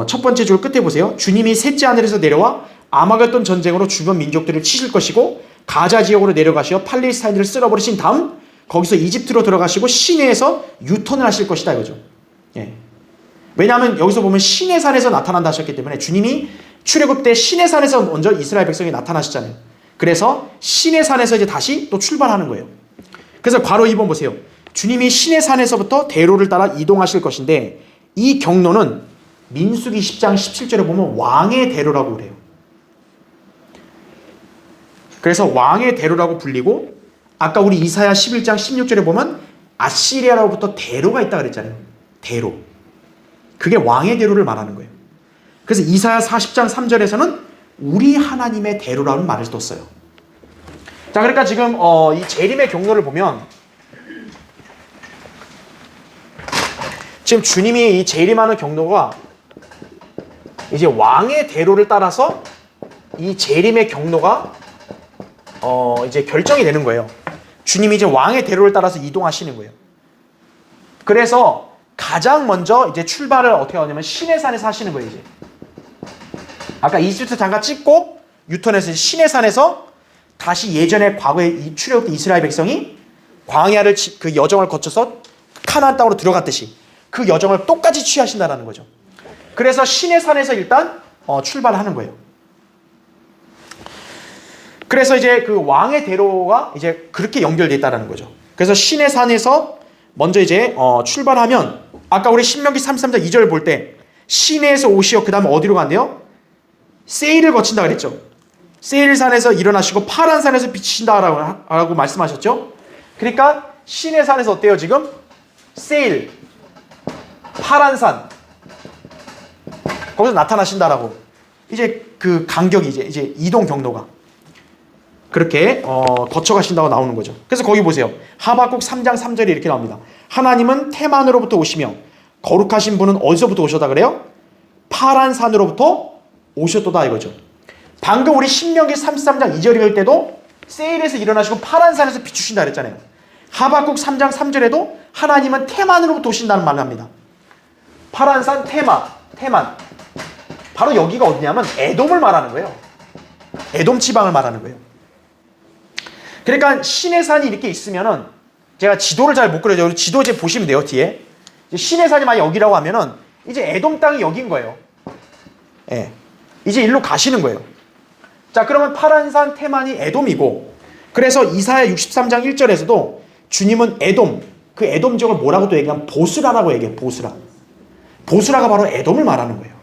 첫 번째 줄 끝에 보세요. 주님이 셋째 하늘에서 내려와 아마겟돈 전쟁으로 주변 민족들을 치실 것이고 가자 지역으로 내려가시어 팔레스타인들을 쓸어버리신 다음 거기서 이집트로 들어가시고 시내에서 유턴을 하실 것이다 이거죠. 예. 왜냐하면 여기서 보면 시내산에서 나타난다 하셨기 때문에 주님이 출애굽 때 시내산에서 먼저 이스라엘 백성이 나타나셨잖아요. 그래서 시내산에서 이제 다시 또 출발하는 거예요. 그래서 괄호 2번 보세요. 주님이 시내산에서부터 대로를 따라 이동하실 것인데 이 경로는 민수기 10장 17절에 보면 왕의 대로라고 그래요. 그래서 왕의 대로라고 불리고 아까 우리 이사야 11장 16절에 보면 아시리아로부터 대로가 있다 그랬잖아요. 대로. 그게 왕의 대로를 말하는 거예요. 그래서 이사야 40장 3절에서는 우리 하나님의 대로라는 말을 썼어요. 자, 그러니까 지금 이 재림의 경로를 보면 지금 주님이 이 재림하는 경로가 이제 왕의 대로를 따라서 이 재림의 경로가 이제 결정이 되는 거예요. 주님이 이제 왕의 대로를 따라서 이동하시는 거예요. 그래서 가장 먼저 이제 출발을 어떻게 하냐면 시내산에서 하시는 거예요. 이제 아까 이집트 잠깐 찍고 유턴해서 시내산에서 다시 예전에 과거에 이 출애굽 때 이스라엘 백성이 광야를 그 여정을 거쳐서 카나안 땅으로 들어갔듯이 그 여정을 똑같이 취하신다라는 거죠. 그래서 시내산에서 일단 출발하는 거예요. 그래서 이제 그 왕의 대로가 이제 그렇게 연결돼 있다라는 거죠. 그래서 시내산에서 먼저 이제 출발하면 아까 우리 신명기 33장 2절 볼 때 시내에서 오시어 그 다음에 어디로 간대요? 세일을 거친다 그랬죠. 세일산에서 일어나시고 파란산에서 비치신다라고 말씀하셨죠. 그러니까 시내산에서 어때요 지금? 세일, 파란산 거기서 나타나신다라고 이제 그 간격이 이제 이동 경로가 그렇게 거쳐가신다고 나오는 거죠. 그래서 거기 보세요. 하박국 3장 3절에 이렇게 나옵니다. 하나님은 테만으로부터 오시며 거룩하신 분은 어디서부터 오셨다 그래요? 파란 산으로부터 오셨도다 이거죠. 방금 우리 신명기 33장 2절 읽을 때도 세일에서 일어나시고 파란 산에서 비추신다 그랬잖아요. 하박국 3장 3절에도 하나님은 테만으로부터 오신다는 말을 합니다. 파란 산 테만. 바로 여기가 어디냐면 에돔을 말하는 거예요. 에돔 지방을 말하는 거예요. 그러니까 시내산이 이렇게 있으면은 제가 지도를 잘 못 그려요. 지도 이제 보시면 돼요. 뒤에 시내산이 만약 여기라고 하면은 이제 에돔 땅이 여긴 거예요. 예, 이제 일로 가시는 거예요. 자, 그러면 파란산 테만이 에돔이고, 그래서 이사야 63장 1절에서도 주님은 에돔, 그 에돔 지역을 뭐라고 또 얘기하면 보스라라고 얘기해요. 보스라가 바로 에돔을 말하는 거예요.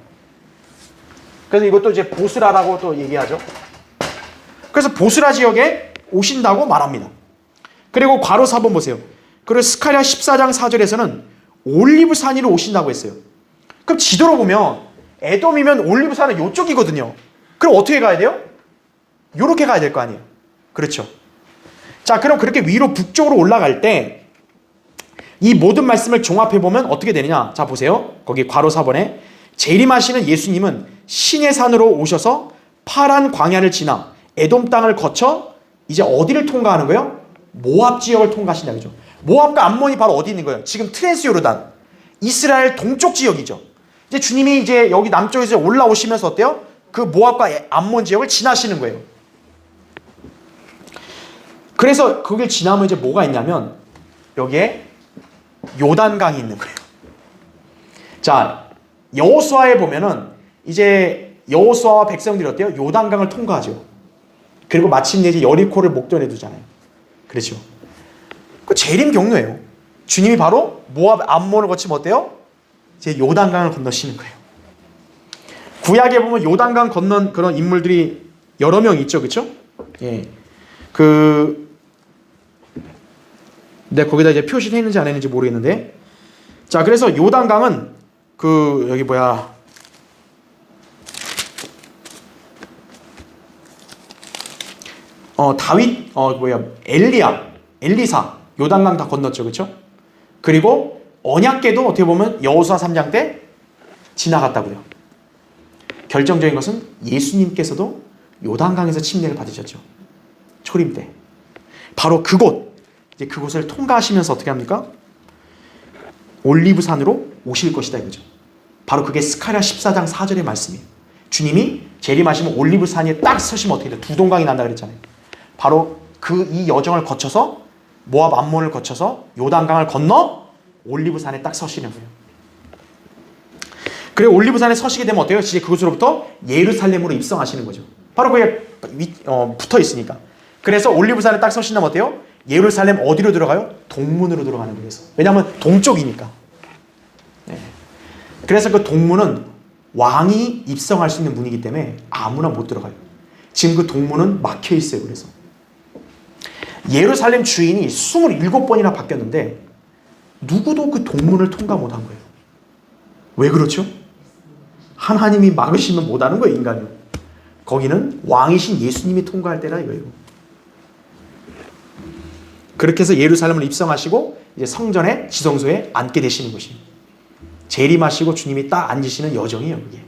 그래서 이것도 이제 보스라라고 또 얘기하죠. 그래서 보스라 지역에 오신다고 말합니다. 그리고 괄호 4번 보세요. 그리고 스가랴 14장 4절에서는 올리브산 위로 오신다고 했어요. 그럼 지도로 보면 에돔이면 올리브산은 이쪽이거든요. 그럼 어떻게 가야 돼요? 요렇게 가야 될 거 아니에요. 그렇죠. 자, 그럼 그렇게 위로 북쪽으로 올라갈 때 이 모든 말씀을 종합해보면 어떻게 되느냐. 자, 보세요. 거기 괄호 4번에 재림하시는 예수님은 신의 산으로 오셔서 파란 광야를 지나 에돔 땅을 거쳐 이제 어디를 통과하는 거예요? 모압 지역을 통과하신다. 그죠? 모압과 암몬이 바로 어디 있는 거예요? 지금 트랜스 요르단, 이스라엘 동쪽 지역이죠. 이제 주님이 이제 여기 남쪽에서 올라오시면서 어때요? 그 모압과 암몬 지역을 지나시는 거예요. 그래서 거길 지나면 이제 뭐가 있냐면 여기에 요단강이 있는 거예요. 자, 여호수아에 보면은 이제 여호수아와 백성들이 어때요? 요단강을 통과하죠. 그리고 마침내 이제 여리코를 목전에 두잖아요. 그렇죠. 그 재림 경로예요. 주님이 바로 모압 암몬을 거치면 어때요? 이제 요단강을 건너시는 거예요. 구약에 보면 요단강 건넌 그런 인물들이 여러 명 있죠, 그렇죠? 예, 근데 거기다 이제 표시돼 있는지 안 했는지 모르겠는데, 자, 그래서 요단강은 여기 다윗, 엘리사, 요단강 다 건넜죠, 그렇죠? 그리고 언약궤도 어떻게 보면 여호수아 3장 때 지나갔다고요. 결정적인 것은 예수님께서도 요단강에서 침례를 받으셨죠. 초림 때. 바로 그곳을 통과하시면서 어떻게 합니까? 올리브산으로 오실 것이다 이거죠. 바로 그게 스가랴 14장 4절의 말씀이에요. 주님이 재림하시면 올리브산에 딱 서시면 어떻게 돼요? 두 동강이 난다 그랬잖아요. 바로 이 여정을 거쳐서 모압 암몬을 거쳐서 요단강을 건너 올리브산에 딱 서시는 거예요. 그리고 올리브산에 서시게 되면 어때요? 이제 그곳으로부터 예루살렘으로 입성하시는 거죠. 바로 그게 붙어 있으니까. 그래서 올리브산에 딱 서신다면 어때요? 예루살렘 어디로 들어가요? 동문으로 들어가는 거예요. 왜냐하면 동쪽이니까. 네. 그래서 그 동문은 왕이 입성할 수 있는 문이기 때문에 아무나 못 들어가요. 지금 그 동문은 막혀 있어요. 그래서 예루살렘 주인이 27번이나 바뀌었는데 누구도 그 동문을 통과 못한 거예요. 왜 그렇죠? 하나님이 막으시면 못하는 거예요, 인간이. 거기는 왕이신 예수님이 통과할 때라 이거예요. 그렇게 해서 예루살렘을 입성하시고 이제 성전의 지성소에 앉게 되시는 것이 재림하시고 주님이 딱 앉으시는 여정이에요, 이게.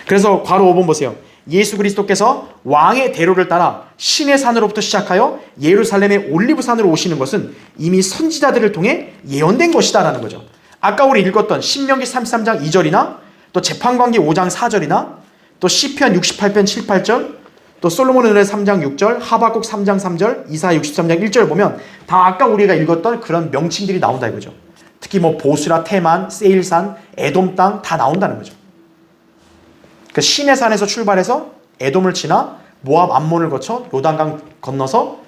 그래서 괄호 5번 보세요. 예수 그리스도께서 왕의 대로를 따라 신의 산으로부터 시작하여 예루살렘의 올리브산으로 오시는 것은 이미 선지자들을 통해 예언된 것이다라는 거죠. 아까 우리 읽었던 신명기 33장 2절이나 또 재판관기 5장 4절이나 또 시편 68편 7, 8절, 또 솔로몬의 노래 3장 6절, 하박국 3장 3절, 이사야 63장 1절 보면 다 아까 우리가 읽었던 그런 명칭들이 나온다 이거죠. 특히 보스라, 테만, 세일산, 에돔 땅 다 나온다는 거죠. 그 신의 산에서 출발해서 에돔을 지나 모압 암몬을 거쳐 요단강 건너서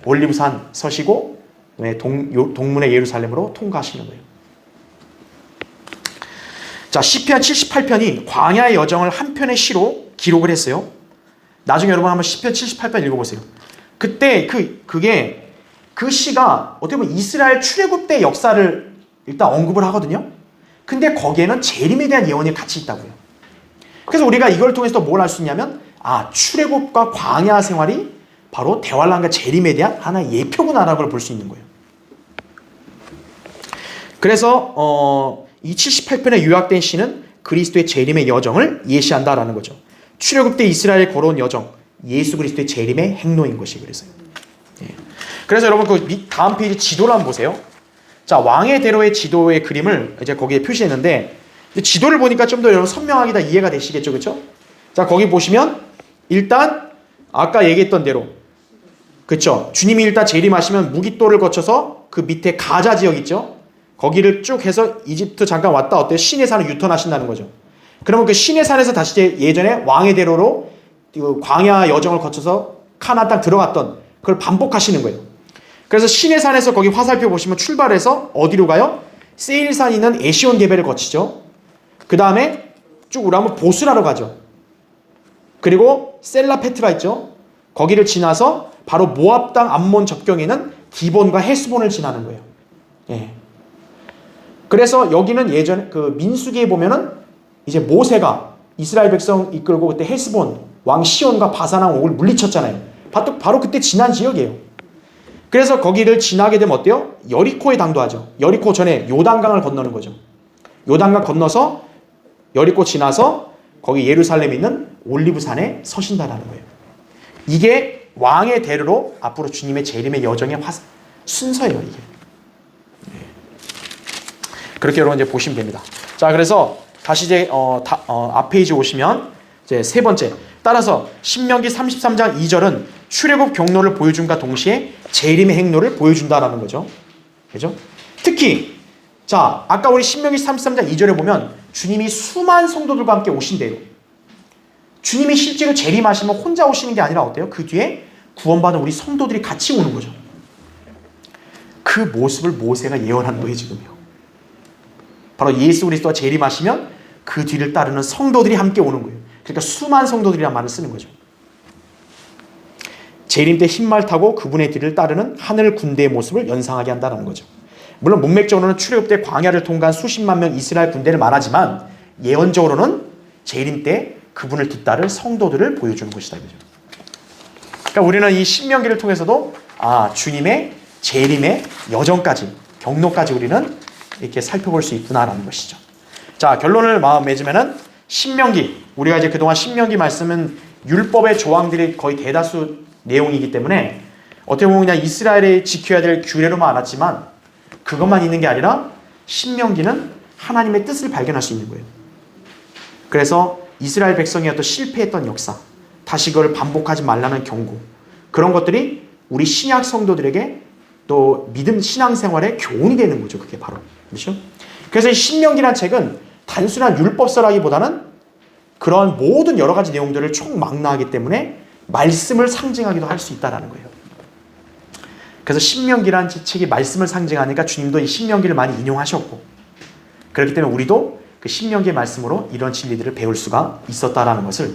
올리브산 서시고 동문의 예루살렘으로 통과하시는 거예요. 자, 시편 78편이 광야의 여정을 한 편의 시로 기록을 했어요. 나중에 여러분 한번 시편 78편 읽어보세요. 그때 그 시가 어떻게 보면 이스라엘 출애굽 때 역사를 일단 언급을 하거든요. 근데 거기에는 재림에 대한 예언이 같이 있다고요. 그래서 우리가 이걸 통해서 뭘 알 수 있냐면 출애굽과 광야 생활이 바로 대환란과 재림에 대한 하나의 예표구나라는 걸 볼 수 있는 거예요. 그래서 이 78편에 요약된 시는 그리스도의 재림의 여정을 예시한다라는 거죠. 출애굽 때 이스라엘에 걸어온 여정, 예수 그리스도의 재림의 행로인 것이 그래서요. 그래서 여러분 그 다음 페이지 지도를 한번 보세요. 자, 왕의 대로의 지도의 그림을 이제 거기에 표시했는데, 지도를 보니까 좀 더 여러분 선명하게 다 이해가 되시겠죠, 그렇죠? 자, 거기 보시면 일단 아까 얘기했던 대로, 그렇죠? 주님이 일단 재림하시면 무깃돌을 거쳐서 그 밑에 가자 지역 있죠? 거기를 쭉 해서 이집트 잠깐 왔다 어때요? 시내산을 유턴하신다는 거죠. 그러면 그 시내산에서 다시 예전에 왕의 대로로 광야 여정을 거쳐서 카나안 땅 들어갔던 그걸 반복하시는 거예요. 그래서 시내산에서 거기 화살표 보시면 출발해서 어디로 가요? 세일산 있는 에시온 게벨을 거치죠. 그 다음에 쭉 오라면 보스라로 가죠. 그리고 셀라페트라 있죠. 거기를 지나서 바로 모압 땅 암몬 접경에 있는 디본과 헤스본을 지나는 거예요. 예. 그래서 여기는 예전에 그 민수기에 보면은 이제 모세가 이스라엘 백성 이끌고 그때 헤스본 왕 시온과 바산왕 옥을 물리쳤잖아요. 바로 그때 지난 지역이에요. 그래서 거기를 지나게 되면 어때요? 여리코에 당도하죠. 여리코 전에 요단강을 건너는 거죠. 요단강 건너서 여리코 지나서 거기 예루살렘에 있는 올리브산에 서신다라는 거예요. 이게 왕의 대로로 앞으로 주님의 재림의 여정의 순서예요, 이게. 그렇게 여러분 이제 보시면 됩니다. 자, 그래서 다시 이제 앞 페이지 오시면 이제 세 번째. 따라서 신명기 33장 2절은 출애굽 경로를 보여준과 동시에 재림의 행로를 보여준다라는 거죠. 그죠? 특히 자, 아까 우리 신명기 33장 2절에 보면 주님이 수많은 성도들과 함께 오신대요. 주님이 실제로 재림하시면 혼자 오시는 게 아니라 어때요? 그 뒤에 구원받은 우리 성도들이 같이 오는 거죠. 그 모습을 모세가 예언한 거예요, 지금요. 바로 예수 그리스도가 재림하시면 그 뒤를 따르는 성도들이 함께 오는 거예요. 그러니까 수많은 성도들이란 말을 쓰는 거죠. 재림 때 흰말 타고 그분의 뒤를 따르는 하늘 군대의 모습을 연상하게 한다는 거죠. 물론 문맥적으로는 출애굽 때 광야를 통과한 수십만 명 이스라엘 군대를 말하지만 예언적으로는 재림 때 그분을 뒤따를 성도들을 보여주는 것이다. 그러니까 우리는 이 신명기를 통해서도 주님의 재림의 여정까지, 경로까지 우리는 이렇게 살펴볼 수 있구나라는 것이죠. 자, 결론을 마음 맺으면은 신명기, 우리가 이제 그동안 신명기 말씀은 율법의 조항들이 거의 대다수 내용이기 때문에 어떻게 보면 그냥 이스라엘이 지켜야 될 규례로만 알았지만 그것만 있는 게 아니라 신명기는 하나님의 뜻을 발견할 수 있는 거예요. 그래서 이스라엘 백성이 어떤 실패했던 역사, 다시 그걸 반복하지 말라는 경고, 그런 것들이 우리 신약 성도들에게 또 믿음 신앙생활의 교훈이 되는 거죠. 그게 바로. 그렇죠? 그래서 이 신명기라는 책은 단순한 율법서라기보다는 그런 모든 여러 가지 내용들을 총망라하기 때문에 말씀을 상징하기도 할 수 있다는 거예요. 그래서 신명기라는 책이 말씀을 상징하니까 주님도 이 신명기를 많이 인용하셨고, 그렇기 때문에 우리도 그 신명기의 말씀으로 이런 진리들을 배울 수가 있었다라는 것을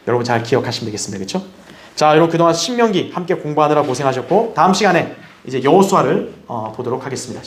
여러분 잘 기억하시면 되겠습니다. 그렇죠? 자, 여러분 그동안 신명기 함께 공부하느라 고생하셨고, 다음 시간에 이제 여호수아를 보도록 하겠습니다.